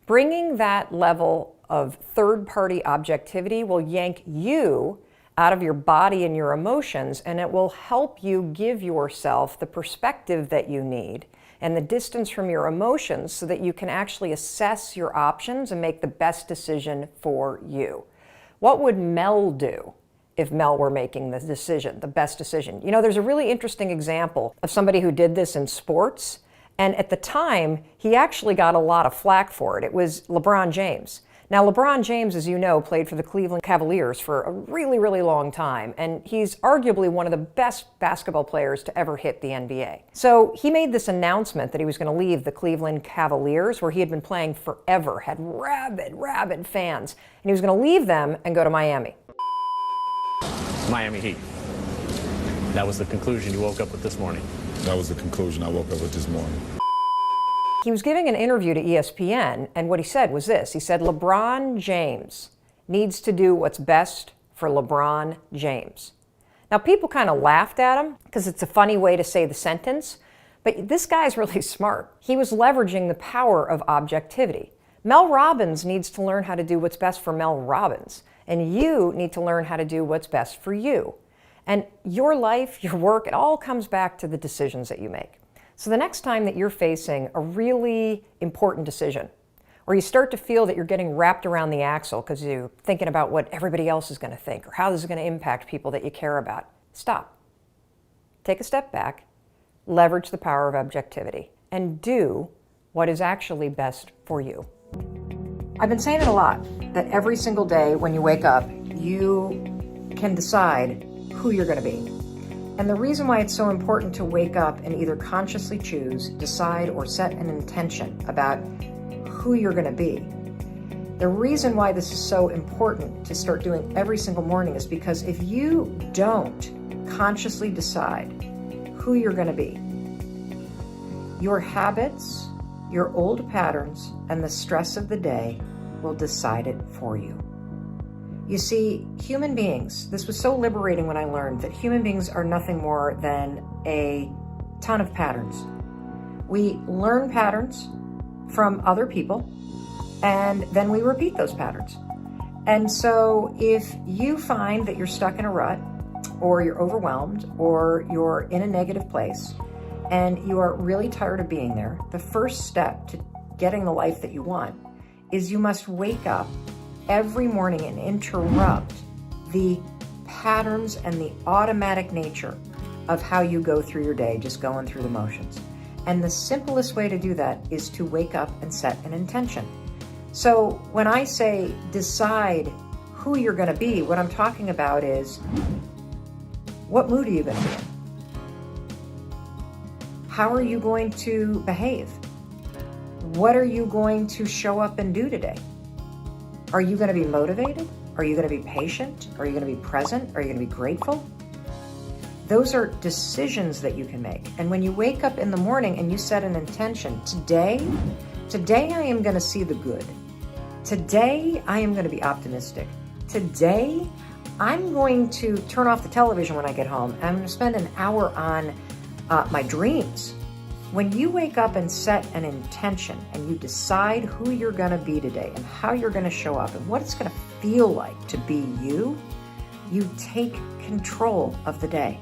Bringing that level of third-party objectivity will yank you out of your body and your emotions, and it will help you give yourself the perspective that you need and the distance from your emotions so that you can actually assess your options and make the best decision for you. What would Mel do if Mel were making the decision, the best decision? You know, there's a really interesting example of somebody who did this in sports, and at the time, he actually got a lot of flack for it. It was LeBron James. Now, LeBron James, as you know, played for the Cleveland Cavaliers for a really, really long time, and he's arguably one of the best basketball players to ever hit the NBA. So he made this announcement that he was going to leave the Cleveland Cavaliers, where he had been playing forever, had rabid fans, and he was going to leave them and go to Miami. Miami Heat. That was the conclusion you woke up with this morning. That was the conclusion I woke up with this morning. he was giving an interview to ESPN, and what he said was this. He said, LeBron James needs to do what's best for LeBron James. Now, people kind of laughed at him because it's a funny way to say the sentence, but this guy's really smart. He was leveraging the power of objectivity. Mel Robbins needs to learn how to do what's best for Mel Robbins, and you need to learn how to do what's best for you. And your life, your work, it all comes back to the decisions that you make. So the next time that you're facing a really important decision, or you start to feel that you're getting wrapped around the axle because you're thinking about what everybody else is going to think or how this is going to impact people that you care about, stop. Take a step back, leverage the power of objectivity, and do what is actually best for you. I've been saying it a lot, that every single day when you wake up, you can decide who you're going to be. And the reason why it's so important to wake up and either consciously choose, decide, or set an intention about who you're going to be. The reason why this is so important to start doing every single morning is because if you don't consciously decide who you're going to be, your habits, your old patterns, and the stress of the day will decide it for you. You see, human beings, this was so liberating when I learned that human beings are nothing more than a ton of patterns. We learn patterns from other people, and then we repeat those patterns. And so if you find that you're stuck in a rut, or you're overwhelmed, or you're in a negative place, and you are really tired of being there, the first step to getting the life that you want is you must wake up every morning and interrupt the patterns and the automatic nature of how you go through your day, just going through the motions. And the simplest way to do that is to wake up and set an intention. So when I say decide who you're going to be, what I'm talking about is, what mood are you going to be in? How are you going to behave? What are you going to show up and do today? Are you going to be motivated? Are you going to be patient? Are you going to be present? Are you going to be grateful? Those are decisions that you can make. And when you wake up in the morning and you set an intention, today I am going to see the good. Today I am going to be optimistic. Today I'm going to turn off the television when I get home, and I'm going to spend an hour on my dreams. When you wake up and set an intention and you decide who you're going to be today and how you're going to show up and what it's going to feel like to be you, you take control of the day.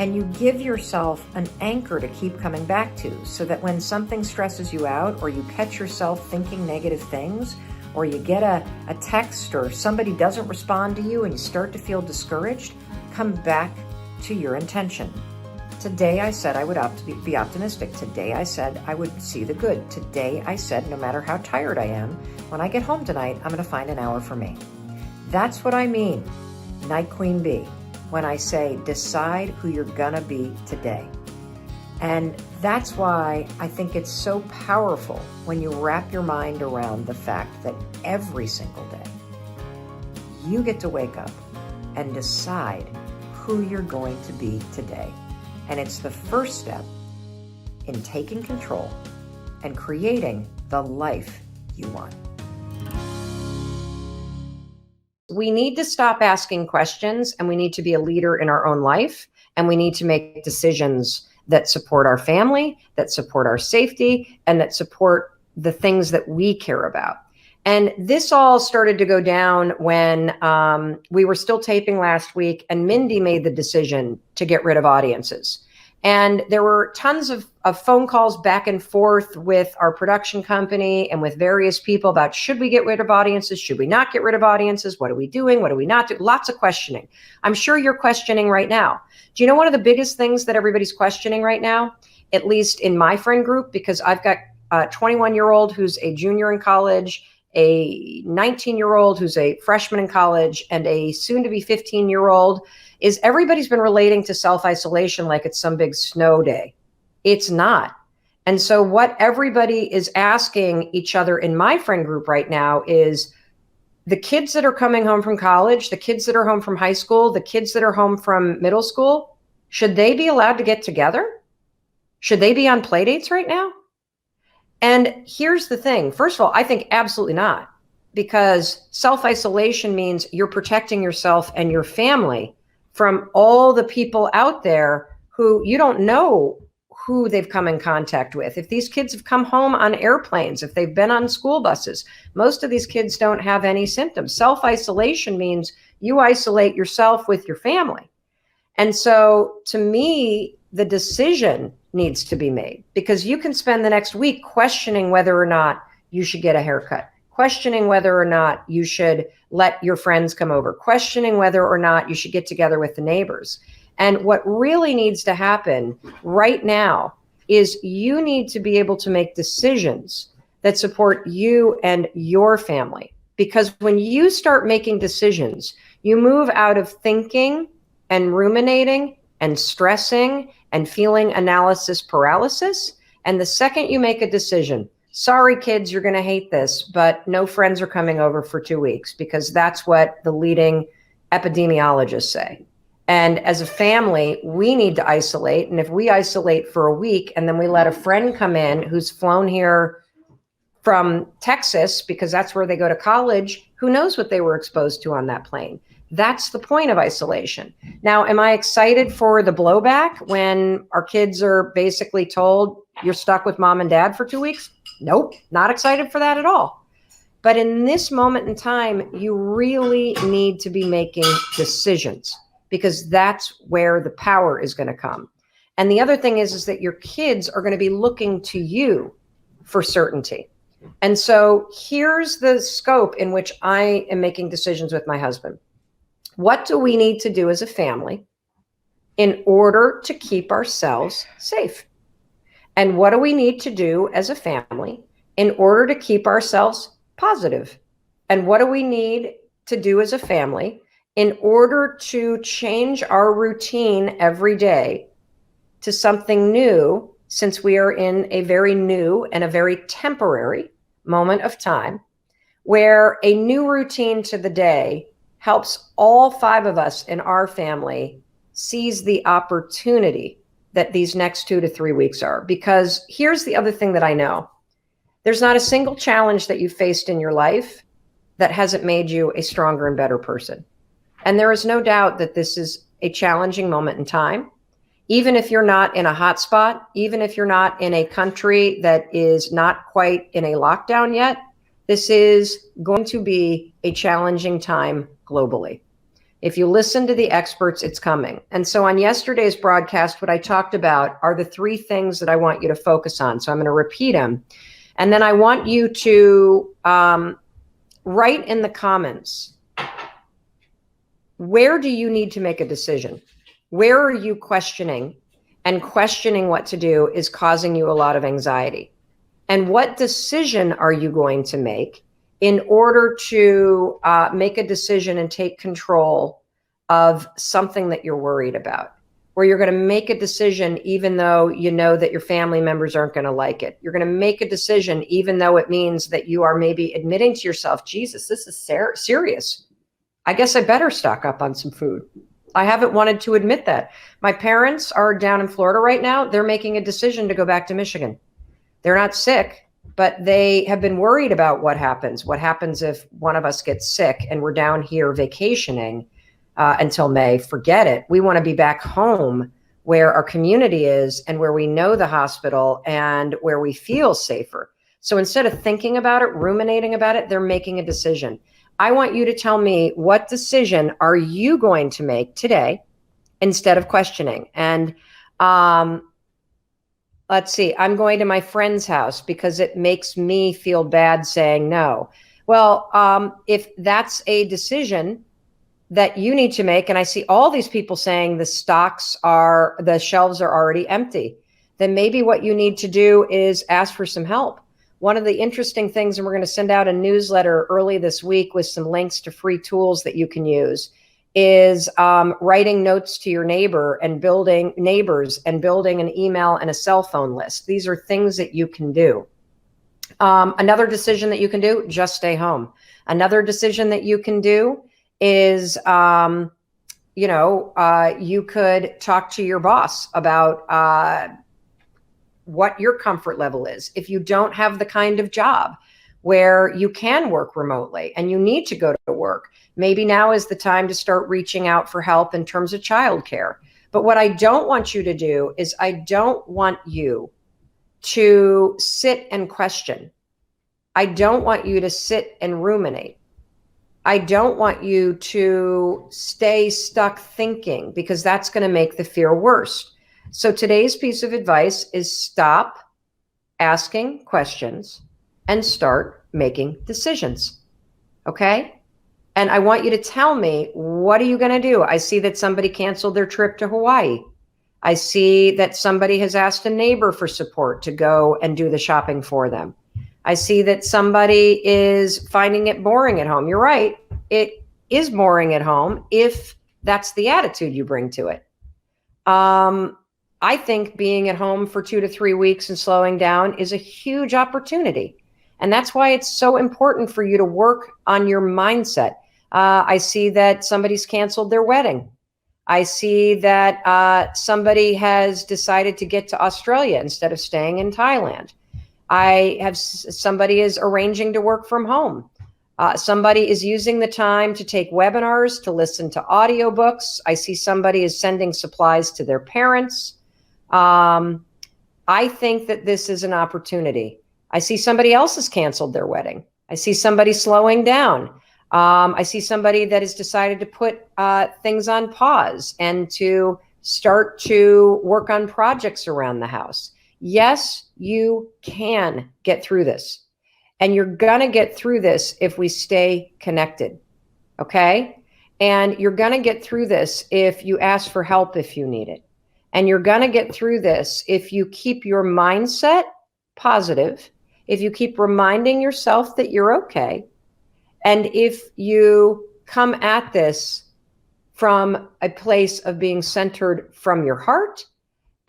And you give yourself an anchor to keep coming back to, so that when something stresses you out, or you catch yourself thinking negative things, or you get a text, or somebody doesn't respond to you and you start to feel discouraged, come back to your intention. Today I said I would be optimistic. Today I said I would see the good. Today I said no matter how tired I am, when I get home tonight, I'm going to find an hour for me. That's what I mean, Night Queen Bee, when I say decide who you're going to be today. And that's why I think it's so powerful when you wrap your mind around the fact that every single day you get to wake up and decide who you're going to be today. And it's the first step in taking control and creating the life you want. We need to stop asking questions, and we need to be a leader in our own life, and we need to make decisions that support our family, that support our safety, and that support the things that we care about. And this all started to go down when we were still taping last week, and Mindy made the decision to get rid of audiences. And there were tons of phone calls back and forth with our production company and with various people about, should we get rid of audiences? Should we not get rid of audiences? What are we doing? What are we not doing? Lots of questioning. I'm sure you're questioning right now. Do you know one of the biggest things that everybody's questioning right now, at least in my friend group, because I've got a 21-year-old who's a junior in college, a 19-year-old who's a freshman in college, and a soon-to-be 15-year-old, is everybody's been relating to self-isolation like it's some big snow day. It's not. And so what everybody is asking each other in my friend group right now is, the kids that are coming home from college, the kids that are home from high school, the kids that are home from middle school, should they be allowed to get together? Should they be on play dates right now? And here's the thing. First of all, I think absolutely not, because self-isolation means you're protecting yourself and your family from all the people out there who you don't know who they've come in contact with. If these kids have come home on airplanes, if they've been on school buses, most of these kids don't have any symptoms. Self-isolation means you isolate yourself with your family. And so to me, the decision needs to be made, because you can spend the next week questioning whether or not you should get a haircut, questioning whether or not you should let your friends come over, questioning whether or not you should get together with the neighbors. And what really needs to happen right now is you need to be able to make decisions that support you and your family. Because when you start making decisions, you move out of thinking and ruminating and stressing and feeling analysis paralysis. And the second you make a decision, sorry, kids, you're going to hate this, but no friends are coming over for 2 weeks, because that's what the leading epidemiologists say. And as a family, we need to isolate. And if we isolate for a week and then we let a friend come in who's flown here from Texas, because that's where they go to college, who knows what they were exposed to on that plane? That's the point of isolation. Now, am I excited for the blowback when our kids are basically told you're stuck with mom and dad for 2 weeks? Nope, not excited for that at all. But in this moment in time, you really need to be making decisions, because that's where the power is going to come. And the other thing is that your kids are going to be looking to you for certainty. And so here's the scope in which I am making decisions with my husband. What do we need to do as a family in order to keep ourselves safe? And what do we need to do as a family in order to keep ourselves positive? And what do we need to do as a family in order to change our routine every day to something new, since we are in a very new and a very temporary moment of time, where a new routine to the day helps all 5 of us in our family seize the opportunity that these next 2 to 3 weeks are. Because here's the other thing that I know. There's not a single challenge that you've faced in your life that hasn't made you a stronger and better person. And there is no doubt that this is a challenging moment in time. Even if you're not in a hot spot, even if you're not in a country that is not quite in a lockdown yet, this is going to be a challenging time globally. If you listen to the experts, it's coming. And so on yesterday's broadcast, what I talked about are the 3 things that I want you to focus on. So I'm going to repeat them. And then I want you to write in the comments, where do you need to make a decision? Where are you questioning? And questioning what to do is causing you a lot of anxiety. And what decision are you going to make in order to make a decision and take control of something that you're worried about? Where you're going to make a decision even though you know that your family members aren't going to like it. You're going to make a decision even though it means that you are maybe admitting to yourself, Jesus, this is serious. I guess I better stock up on some food. I haven't wanted to admit that. My parents are down in Florida right now. They're making a decision to go back to Michigan. They're not sick, but they have been worried about what happens. What happens if one of us gets sick and we're down here vacationing until May? Forget it. We want to be back home where our community is and where we know the hospital and where we feel safer. So instead of thinking about it, ruminating about it, they're making a decision. I want you to tell me, what decision are you going to make today instead of questioning? And let's see, I'm going to my friend's house because it makes me feel bad saying no. Well, if that's a decision that you need to make, and I see all these people saying the shelves are already empty, then maybe what you need to do is ask for some help. One of the interesting things, and we're going to send out a newsletter early this week with some links to free tools that you can use, is writing notes to your neighbors and building an email and a cell phone list. These are things that you can do. Another decision that you can do, just stay home. Another decision that you can do is, you could talk to your boss about what your comfort level is. If you don't have the kind of job where you can work remotely and you need to go to work, maybe now is the time to start reaching out for help in terms of childcare. But what I don't want you to do is I don't want you to sit and question. I don't want you to sit and ruminate. I don't want you to stay stuck thinking, because that's going to make the fear worse. So today's piece of advice is stop asking questions and start making decisions. Okay? And I want you to tell me, what are you going to do? I see that somebody canceled their trip to Hawaii. I see that somebody has asked a neighbor for support to go and do the shopping for them. I see that somebody is finding it boring at home. You're right. It is boring at home if that's the attitude you bring to it. I think being at home for 2 to 3 weeks and slowing down is a huge opportunity. And that's why it's so important for you to work on your mindset. I see that somebody's canceled their wedding. I see that somebody has decided to get to Australia instead of staying in Thailand. I have somebody is arranging to work from home. Somebody is using the time to take webinars, to listen to audiobooks. I see somebody is sending supplies to their parents. I think that this is an opportunity. I see somebody else has canceled their wedding. I see somebody slowing down. I see somebody that has decided to put things on pause and to start to work on projects around the house. Yes, you can get through this. And you're going to get through this if we stay connected. Okay? And you're going to get through this if you ask for help if you need it. And you're going to get through this if you keep your mindset positive, if you keep reminding yourself that you're okay, and if you come at this from a place of being centered from your heart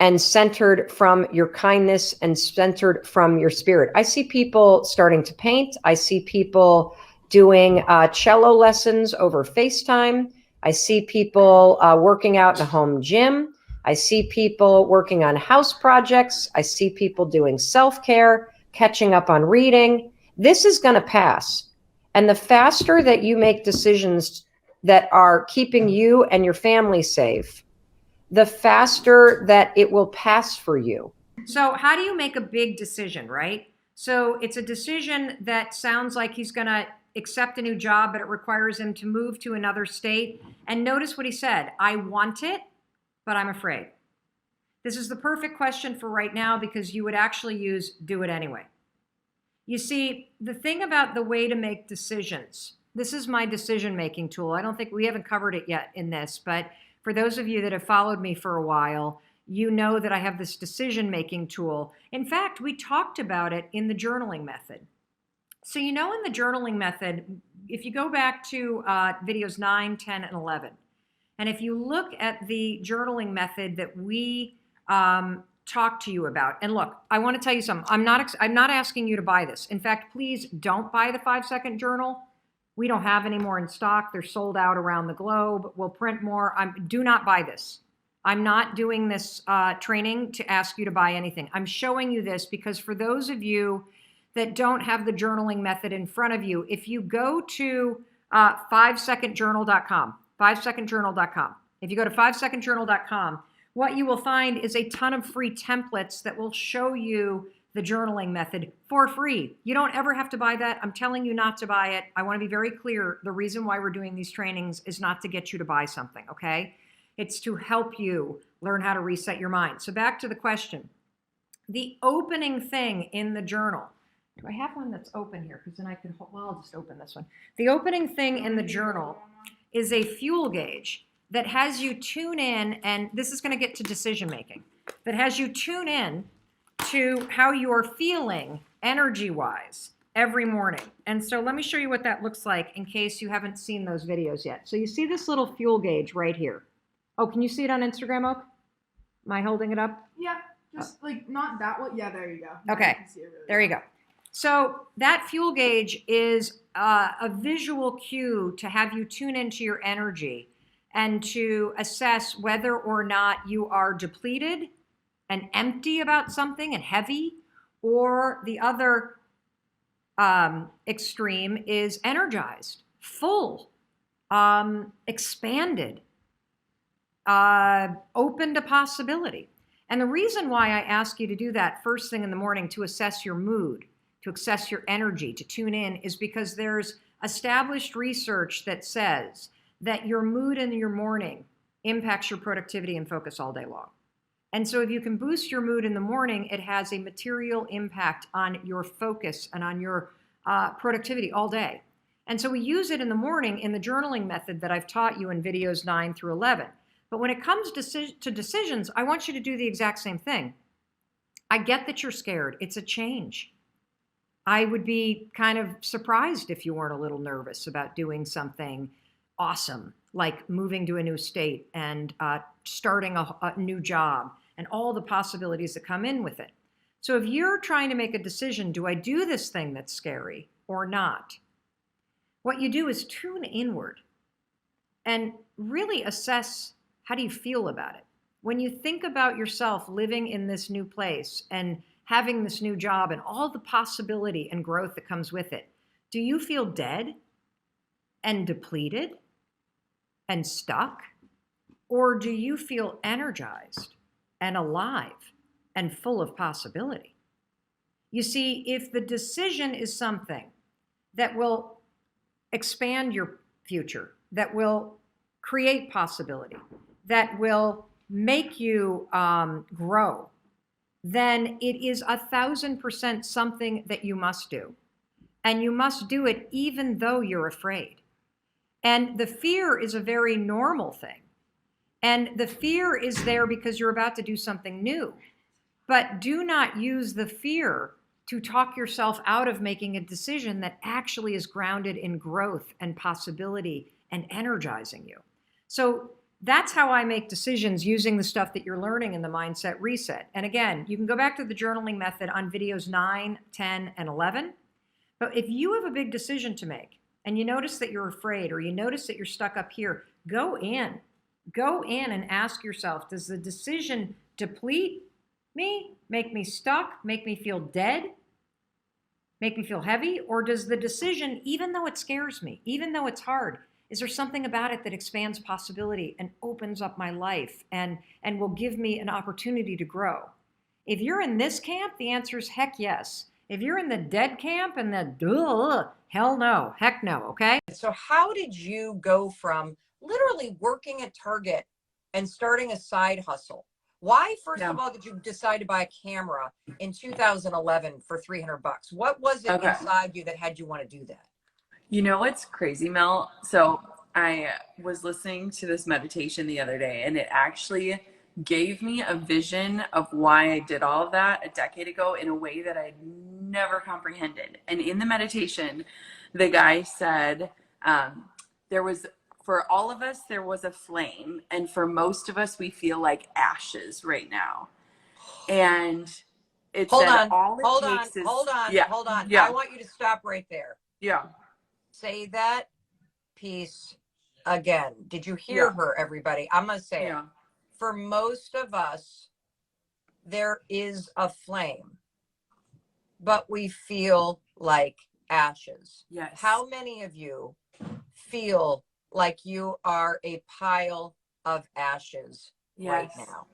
and centered from your kindness and centered from your spirit. I see people starting to paint. I see people doing cello lessons over FaceTime. I see people working out in a home gym. I see people working on house projects. I see people doing self-care, catching up on reading. This is going to pass. And the faster that you make decisions that are keeping you and your family safe, the faster that it will pass for you. So how do you make a big decision, right? So it's a decision that sounds like he's going to accept a new job, but it requires him to move to another state. And notice what he said. I want it, but I'm afraid. This is the perfect question for right now, because you would actually use do it anyway. You see, the thing about the way to make decisions, this is my decision-making tool. I don't think we haven't covered it yet in this, but for those of you that have followed me for a while, you know that I have this decision-making tool. In fact, we talked about it in the journaling method. So in the journaling method, if you go back to videos 9, 10, and 11, and if you look at the journaling method that we talked to you about, and look, I want to tell you something. I'm not asking you to buy this. In fact, please don't buy the 5-second journal. We don't have any more in stock. They're sold out around the globe. We'll print more. Do not buy this. I'm not doing this training to ask you to buy anything. I'm showing you this because for those of you that don't have the journaling method in front of you, if you go to 5secondjournal.com, 5secondjournal.com, if you go to 5secondjournal.com, what you will find is a ton of free templates that will show you the journaling method for free. You don't ever have to buy that. I'm telling you not to buy it. I want to be very clear. The reason why we're doing these trainings is not to get you to buy something, okay? It's to help you learn how to reset your mind. So back to the question. The opening thing in the journal. Do I have one that's open here? Because then I could, well, I'll just open this one. The opening thing in the journal is a fuel gauge that has you tune in, and this is going to get to decision making, that has you tune in to how you're feeling energy-wise every morning. And so let me show you what that looks like in case you haven't seen those videos yet. So you see this little fuel gauge right here. Oh, can you see it on Instagram, Oak? Am I holding it up? Yeah, just like not that one. Yeah, there you go. Okay, Really there you go. So that fuel gauge is a visual cue to have you tune into your energy and to assess whether or not you are depleted and empty about something and heavy, or the other extreme is energized, full, expanded, open to possibility. And the reason why I ask you to do that first thing in the morning to assess your mood, to assess your energy, to tune in, is because there's established research that says that your mood in your morning impacts your productivity and focus all day long. And so if you can boost your mood in the morning, it has a material impact on your focus and on your productivity all day. And so we use it in the morning in the journaling method that I've taught you in videos 9 through 11. But when it comes to decisions, I want you to do the exact same thing. I get that you're scared. It's a change. I would be kind of surprised if you weren't a little nervous about doing something awesome, like moving to a new state and starting a new job and all the possibilities that come in with it. So if you're trying to make a decision, do I do this thing that's scary or not? What you do is tune inward and really assess, how do you feel about it? When you think about yourself living in this new place and having this new job and all the possibility and growth that comes with it, do you feel dead and depleted and stuck? Or do you feel energized and alive and full of possibility? You see, if the decision is something that will expand your future, that will create possibility, that will make you grow, then it is 1,000% something that you must do. And you must do it even though you're afraid. And the fear is a very normal thing. And the fear is there because you're about to do something new. But do not use the fear to talk yourself out of making a decision that actually is grounded in growth and possibility and energizing you. So that's how I make decisions, using the stuff that you're learning in the Mindset Reset. And again, you can go back to the journaling method on videos 9, 10, and 11. But if you have a big decision to make and you notice that you're afraid, or you notice that you're stuck up here, go in and ask yourself, does the decision deplete me, make me stuck, make me feel dead, make me feel heavy? Or does the decision, even though it scares me, even though it's hard, is there something about it that expands possibility and opens up my life and will give me an opportunity to grow? If you're in this camp, the answer is heck yes. If you're in the dead camp and the hell no, heck no, okay? So how did you go from literally working at Target and starting a side hustle? Why, first of all, did you decide to buy a camera in 2011 for $300? What was it inside you that had you want to do that? You know what's crazy, Mel? So I was listening to this meditation the other day, and it actually gave me a vision of why I did all of that a decade ago in a way that I'd never comprehended. And in the meditation, the guy said, for all of us, there was a flame. And for most of us, we feel like ashes right now. And it's hold on. Yeah. I want you to stop right there. Yeah. Say that piece again. Did you hear her, everybody? I'm going to say it. For most of us, there is a flame, but we feel like ashes. Yes. How many of you feel like you are a pile of ashes right now?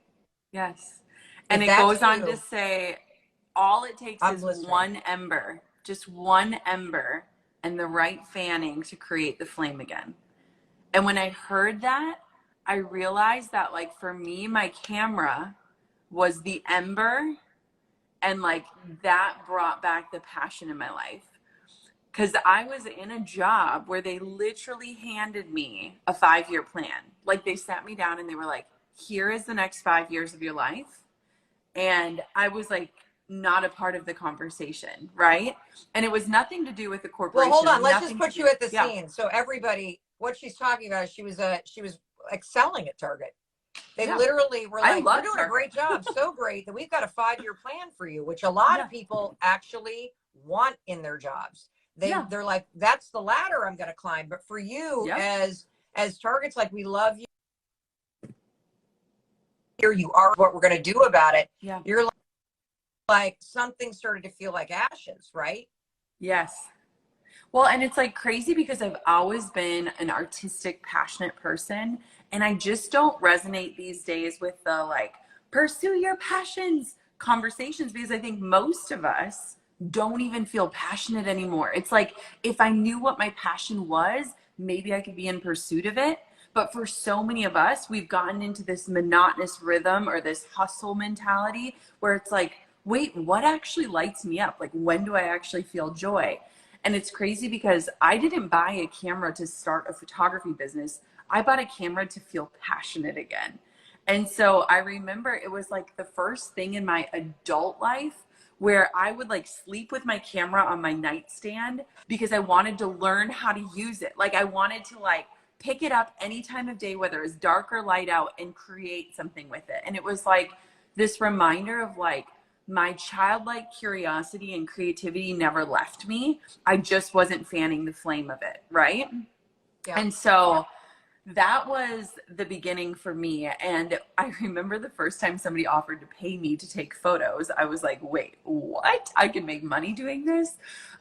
Yes. And it goes on to say, all it takes is listening. one ember, just one ember, and the right fanning to create the flame again. And when I heard that, I realized that, like, for me, my camera was the ember, and like that brought back the passion in my life. Because I was in a job where they literally handed me a 5-year plan. Like, they sat me down and they were like, here is the next 5 years of your life. And I was like, not a part of the conversation, right? And it was nothing to do with the corporation. Well, hold on. Let's just put you at the scene. So everybody, what she's talking about is she was excelling at Target. They literally were like, you're doing a great job. So great that we've got a 5-year plan for you, which a lot of people actually want in their jobs. They're like, that's the ladder I'm going to climb. But for you as Target's like, we love you. here you are, what we're going to do about it. Yeah. You're like something started to feel like ashes, right? Yes. Well, and it's like crazy because I've always been an artistic, passionate person. And I just don't resonate these days with the like, pursue your passions conversations, because I think most of us don't even feel passionate anymore. It's like, if I knew what my passion was, maybe I could be in pursuit of it. But for so many of us, we've gotten into this monotonous rhythm or this hustle mentality where it's like, wait, what actually lights me up? Like, when do I actually feel joy? And it's crazy because I didn't buy a camera to start a photography business. I bought a camera to feel passionate again. And so I remember it was like the first thing in my adult life where I would like sleep with my camera on my nightstand because I wanted to learn how to use it. Like, I wanted to like pick it up any time of day, whether it's dark or light out, and create something with it. And it was like this reminder of like, my childlike curiosity and creativity never left me. I just wasn't fanning the flame of it, right? Yeah. And so that was the beginning for me. And I remember the first time somebody offered to pay me to take photos, I was like, wait, what? I can make money doing this?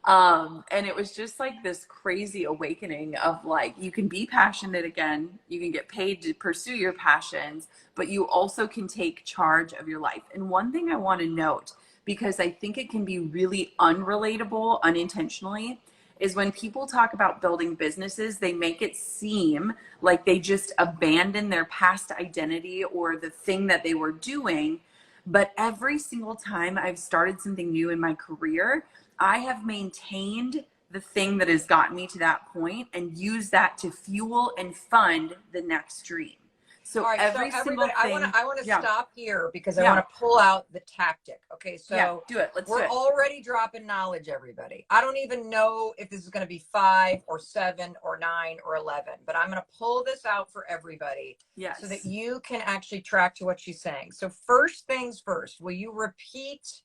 And it was just like this crazy awakening of like, you can be passionate again, you can get paid to pursue your passions, but you also can take charge of your life. And one thing I want to note, because I think it can be really unrelatable unintentionally, is when people talk about building businesses, they make it seem like they just abandon their past identity or the thing that they were doing. But every single time I've started something new in my career, I have maintained the thing that has gotten me to that point and used that to fuel and fund the next dream. So every single thing. I want to Yeah. stop here because I Yeah. want to pull out the tactic. Okay, so Yeah, do it. Let's do we're it. already dropping knowledge, everybody. I don't even know if this is going to be 5 or 7 or 9 or 11, but I'm going to pull this out for everybody Yes. so that you can actually track to what she's saying. So first things first, will you repeat?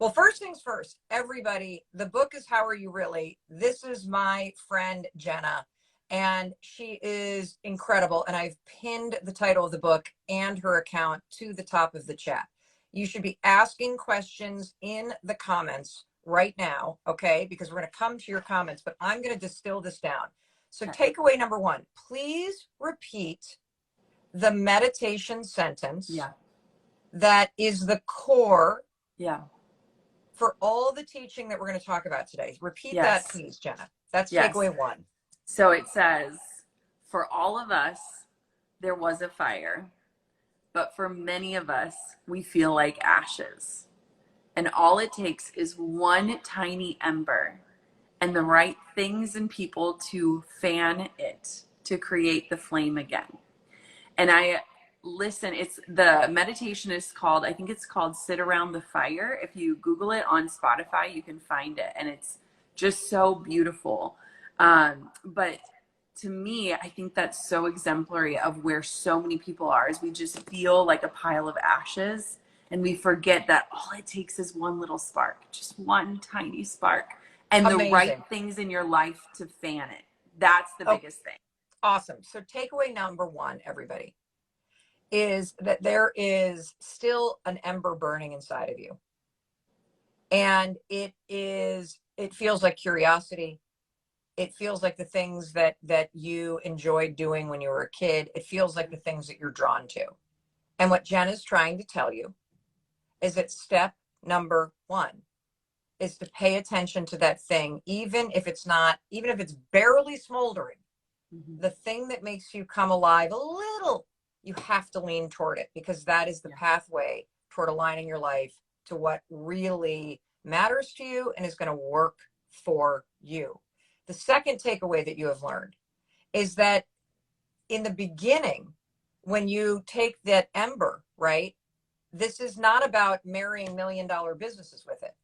Well, first things first, everybody, the book is How Are You Really? This is my friend, Jenna, and she is incredible. And I've pinned the title of the book and her account to the top of the chat. You should be asking questions in the comments right now, okay? Because we're going to come to your comments, but I'm going to distill this down. So takeaway number 1, please repeat the meditation sentence. Yeah. That is the core. Yeah. For all the teaching that we're going to talk about today. Repeat Yes. that, please, Jenna. That's Yes. takeaway 1. So it says, for all of us, there was a fire, but for many of us, we feel like ashes. And all it takes is one tiny ember and the right things and people to fan it to create the flame again. And I listen, it's the meditation is called, I think it's called Sit Around the Fire. If you Google it on Spotify, you can find it. And it's just so beautiful. But to me, I think that's so exemplary of where so many people are, is we just feel like a pile of ashes. And we forget that all it takes is one little spark, just one tiny spark, and Amazing. the right things in your life to fan it. That's the biggest thing. Awesome. So takeaway number 1, everybody, is that there is still an ember burning inside of you. And it feels like curiosity. It feels like the things that you enjoyed doing when you were a kid. It feels like the things that you're drawn to. And what Jen is trying to tell you is that step number 1 is to pay attention to that thing, even if it's barely smoldering. Mm-hmm. The thing that makes you come alive a little, you have to lean toward it, because that is the pathway toward aligning your life to what really matters to you and is going to work for you. The second takeaway that you have learned is that in the beginning, when you take that ember, right, this is not about marrying $1 million businesses with it.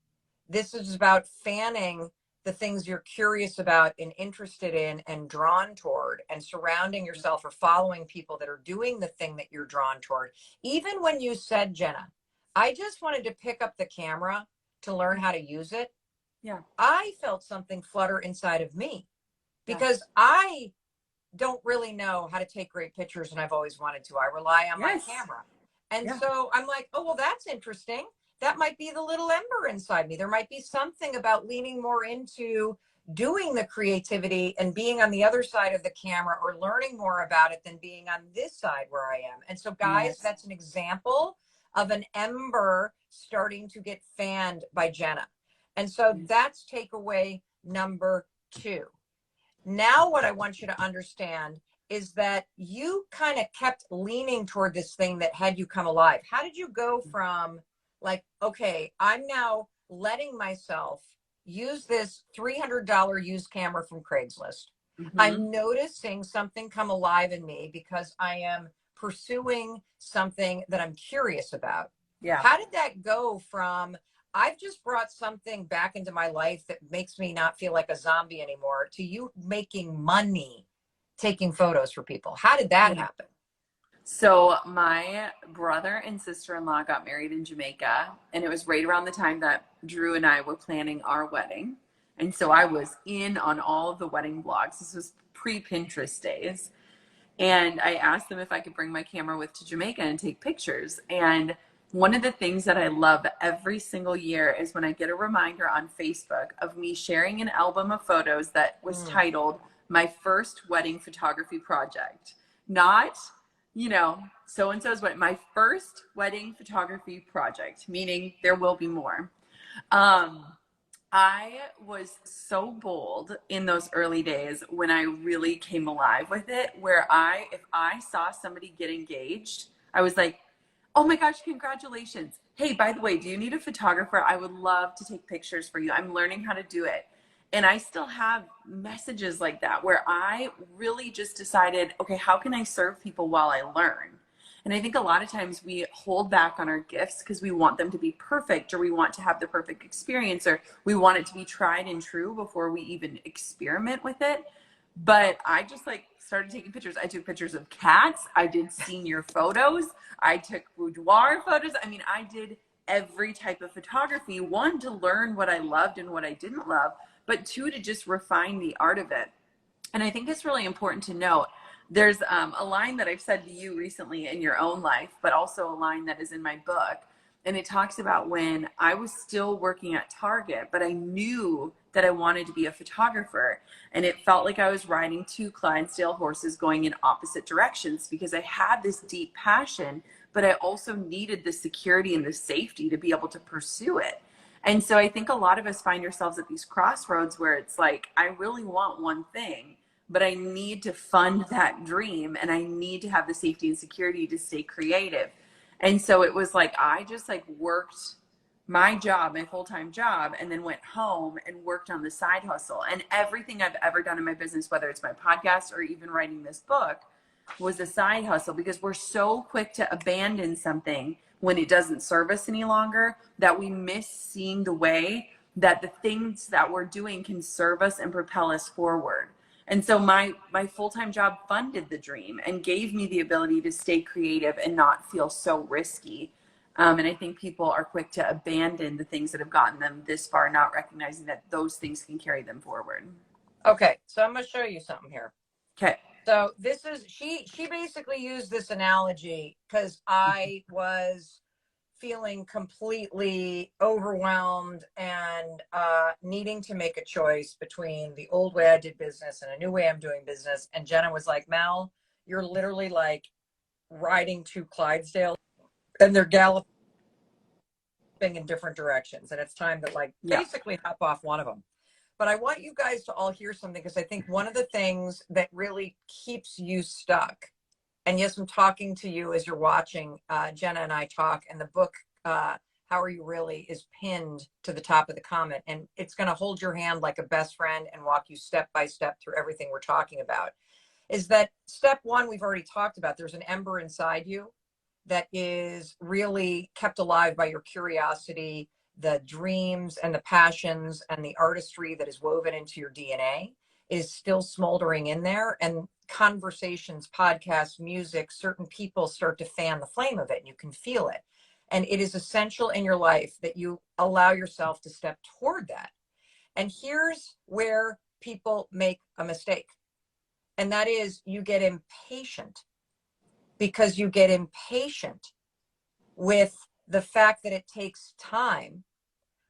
This is about fanning the things you're curious about and interested in and drawn toward, and surrounding yourself or following people that are doing the thing that you're drawn toward. Even when you said, Jenna, I just wanted to pick up the camera to learn how to use it. Yeah. I felt something flutter inside of me, because I don't really know how to take great pictures, and I've always wanted to. I rely on my camera. And Yeah. so I'm like, oh, well, that's interesting. That might be the little ember inside me. There might be something about leaning more into doing the creativity and being on the other side of the camera or learning more about it than being on this side where I am. And so, guys, Yes. that's an example of an ember starting to get fanned by Jenna. And so that's takeaway number 2. Now, what I want you to understand is that you kind of kept leaning toward this thing that had you come alive. How did you go from like, okay, I'm now letting myself use this $300 used camera from Craigslist. Mm-hmm. I'm noticing something come alive in me because I am pursuing something that I'm curious about. Yeah. How did that go from I've just brought something back into my life that makes me not feel like a zombie anymore to you making money taking photos for people? How did that happen? So my brother and sister-in-law got married in Jamaica, and it was right around the time that Drew and I were planning our wedding. And so I was in on all of the wedding vlogs. This was pre-Pinterest days. And I asked them if I could bring my camera with to Jamaica and take pictures. And one of the things that I love every single year is when I get a reminder on Facebook of me sharing an album of photos that was titled My First Wedding Photography Project. Not, so-and-so's wedding, my first wedding photography project, meaning there will be more. I was so bold in those early days when I really came alive with it, where if I saw somebody get engaged, I was like, oh my gosh, congratulations. Hey, by the way, do you need a photographer? I would love to take pictures for you. I'm learning how to do it. And I still have messages like that where I really just decided, okay, how can I serve people while I learn? And I think a lot of times we hold back on our gifts because we want them to be perfect, or we want to have the perfect experience, or we want it to be tried and true before we even experiment with it. But I just started taking pictures. I took pictures of cats. I did senior photos. I took boudoir photos. I mean, I did every type of photography. 1, to learn what I loved and what I didn't love, but 2, to just refine the art of it. And I think it's really important to note, there's a line that I've said to you recently in your own life, but also a line that is in my book. And it talks about when I was still working at Target, but I knew that I wanted to be a photographer. And it felt like I was riding 2 Clydesdale horses going in opposite directions, because I had this deep passion, but I also needed the security and the safety to be able to pursue it. And so I think a lot of us find ourselves at these crossroads where it's like, I really want one thing, but I need to fund that dream, and I need to have the safety and security to stay creative. And so it was like, I just worked my job, my full-time job, and then went home and worked on the side hustle. And everything I've ever done in my business, whether it's my podcast or even writing this book, was a side hustle, because we're so quick to abandon something when it doesn't serve us any longer that we miss seeing the way that the things that we're doing can serve us and propel us forward. And so my full-time job funded the dream and gave me the ability to stay creative and not feel so risky. And I think people are quick to abandon the things that have gotten them this far, not recognizing that those things can carry them forward. Okay, so I'm going to show you something here. Okay. So this is, she basically used this analogy because I was feeling completely overwhelmed and needing to make a choice between the old way I did business and a new way I'm doing business. And Jenna was like, Mel, you're literally riding 2 Clydesdale and they're galloping in different directions. And it's time to basically hop off one of them. But I want you guys to all hear something, because I think one of the things that really keeps you stuck, and yes, I'm talking to you as you're watching Jenna and I talk, and the book, How Are You Really, is pinned to the top of the comment. And it's going to hold your hand like a best friend and walk you step by step through everything we're talking about. Is that step 1 we've already talked about. There's an ember inside you that is really kept alive by your curiosity, the dreams and the passions and the artistry that is woven into your DNA is still smoldering in there. And conversations, podcasts, music, certain people start to fan the flame of it, and you can feel it. And it is essential in your life that you allow yourself to step toward that. And here's where people make a mistake. And that is, you get impatient. Because you get impatient, with the fact that it takes time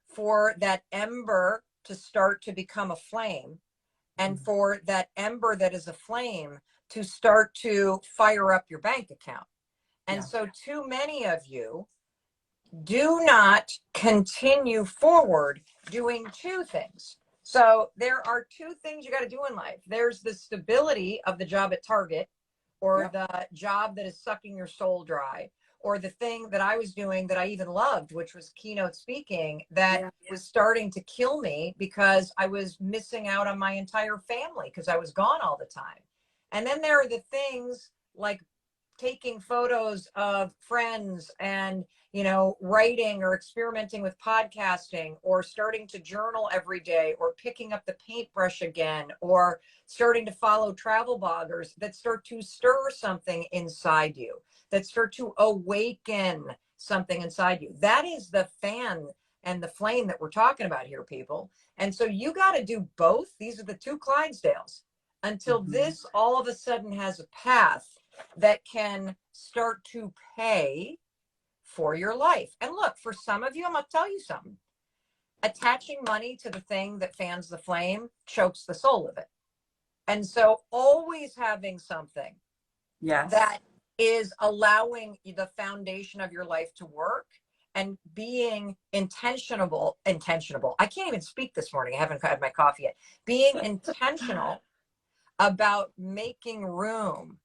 for that ember to start to become a flame, and for that ember that is a flame to start to fire up your bank account. And so too many of you do not continue forward doing two things. So there are two things you got to do in life. There's the stability of the job at Target, or the job that is sucking your soul dry, or the thing that I was doing that I even loved, which was keynote speaking, that was starting to kill me because I was missing out on my entire family because I was gone all the time. And then there are the things like taking photos of friends and, you know, writing or experimenting with podcasting, or starting to journal every day, or picking up the paintbrush again, or starting to follow travel bloggers that start to stir something inside you, that start to awaken something inside you. That is the fan and the flame that we're talking about here, people. And so you got to do both. These are the two Clydesdales until this all of a sudden has a path that can start to pay for your life. And look, for some of you, I'm going to tell you something. Attaching money to the thing that fans the flame chokes the soul of it. And so always having something that is allowing the foundation of your life to work, and being intentional. I can't even speak this morning. I haven't had my coffee yet. Being intentional about making room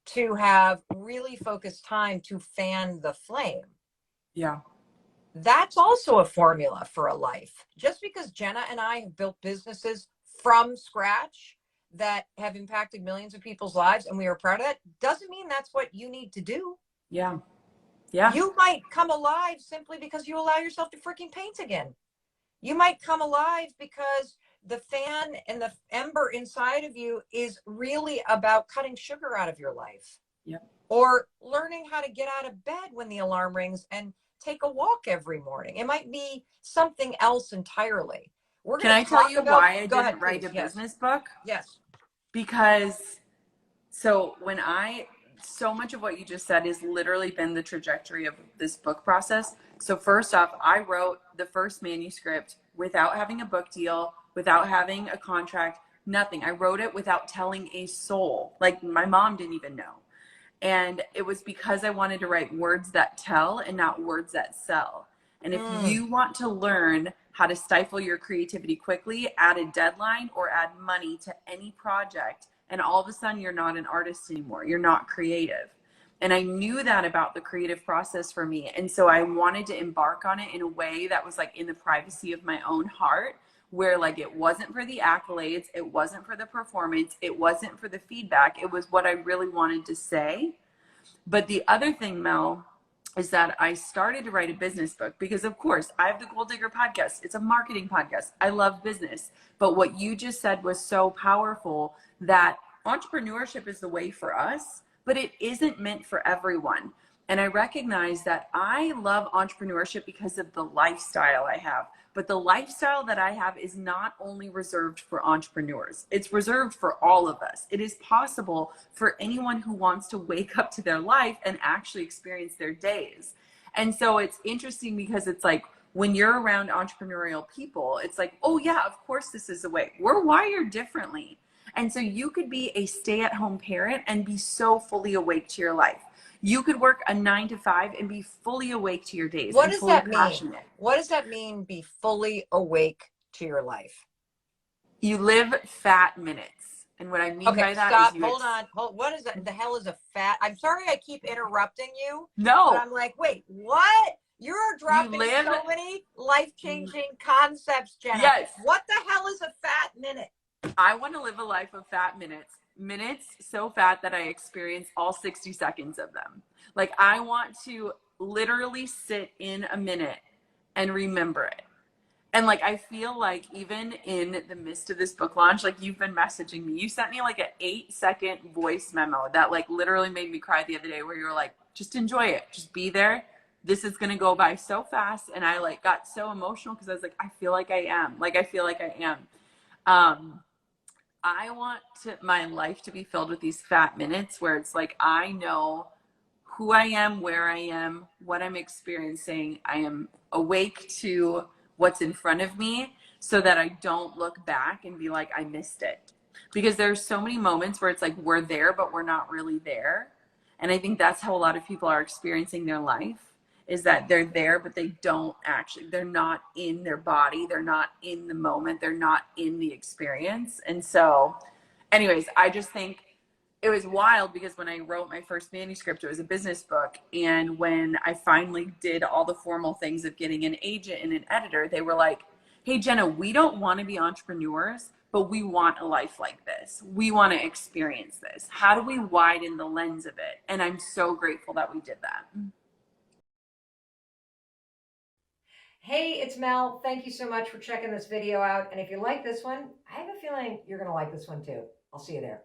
to have really focused time to fan the flame. Yeah. That's also a formula for a life. Just because Jenna and I have built businesses from scratch that have impacted millions of people's lives, and we are proud of that, doesn't mean that's what you need to do. Yeah. Yeah. You might come alive simply because you allow yourself to freaking paint again. You might come alive because the fan and the ember inside of you is really about cutting sugar out of your life. Yep. Or learning how to get out of bed when the alarm rings and take a walk every morning. It might be something else entirely. Can I tell you why I didn't write a business book? Yes. Because so much of what you just said has literally been the trajectory of this book process. So first off, I wrote the first manuscript without having a book deal, without having a contract, nothing. I wrote it without telling a soul. Like my mom didn't even know. And it was because I wanted to write words that tell and not words that sell. And if you want to learn how to stifle your creativity quickly, add a deadline or add money to any project, and all of a sudden you're not an artist anymore. You're not creative. And I knew that about the creative process for me. And so I wanted to embark on it in a way that was like in the privacy of my own heart, where like it wasn't for the accolades, it wasn't for the performance, it wasn't for the feedback. It was what I really wanted to say. But the other thing, Mel, is that I started to write a business book because, of course, I have the Gold Digger podcast. It's a marketing podcast. I love business. But what you just said was so powerful, that entrepreneurship is the way for us, but it isn't meant for everyone. And I recognize that I love entrepreneurship because of the lifestyle I have. But the lifestyle that I have is not only reserved for entrepreneurs. It's reserved for all of us. It is possible for anyone who wants to wake up to their life and actually experience their days. And so it's interesting because it's like when you're around entrepreneurial people, it's like, oh yeah, of course this is the way. We're wired differently. And so you could be a stay-at-home parent and be so fully awake to your life. You could work a 9 to 5 and be fully awake to your days. What does that mean? What does that mean, be fully awake to your life? You live fat minutes. And what I mean by that stop, is hold on. What is that? The hell is a fat? I'm sorry I keep interrupting you. No. But I'm like, wait, what? You're dropping so many life-changing concepts, Jenna. Yes. What the hell is a fat minute? I want to live a life of fat minutes. Minutes so fat that I experience all 60 seconds of them. Like I want to literally sit in a minute and remember it. And like I feel like even in the midst of this book launch, like you've been messaging me. You sent me like an 8-second voice memo that like literally made me cry the other day, where you were like, just enjoy it. Just be there. This is going to go by so fast. And I like got so emotional because I was like, I feel like I am. I want my life to be filled with these fat minutes where it's like, I know who I am, where I am, what I'm experiencing. I am awake to what's in front of me so that I don't look back and be like, I missed it. Because there's so many moments where it's like we're there, but we're not really there. And I think that's how a lot of people are experiencing their life, is that they're there, but they don't actually, they're not in their body. They're not in the moment. They're not in the experience. And so anyways, I just think it was wild because when I wrote my first manuscript, it was a business book. And when I finally did all the formal things of getting an agent and an editor, they were like, hey, Jenna, we don't want to be entrepreneurs, but we want a life like this. We want to experience this. How do we widen the lens of it? And I'm so grateful that we did that. Hey, it's Mel. Thank you so much for checking this video out. And if you like this one, I have a feeling you're going to like this one too. I'll see you there.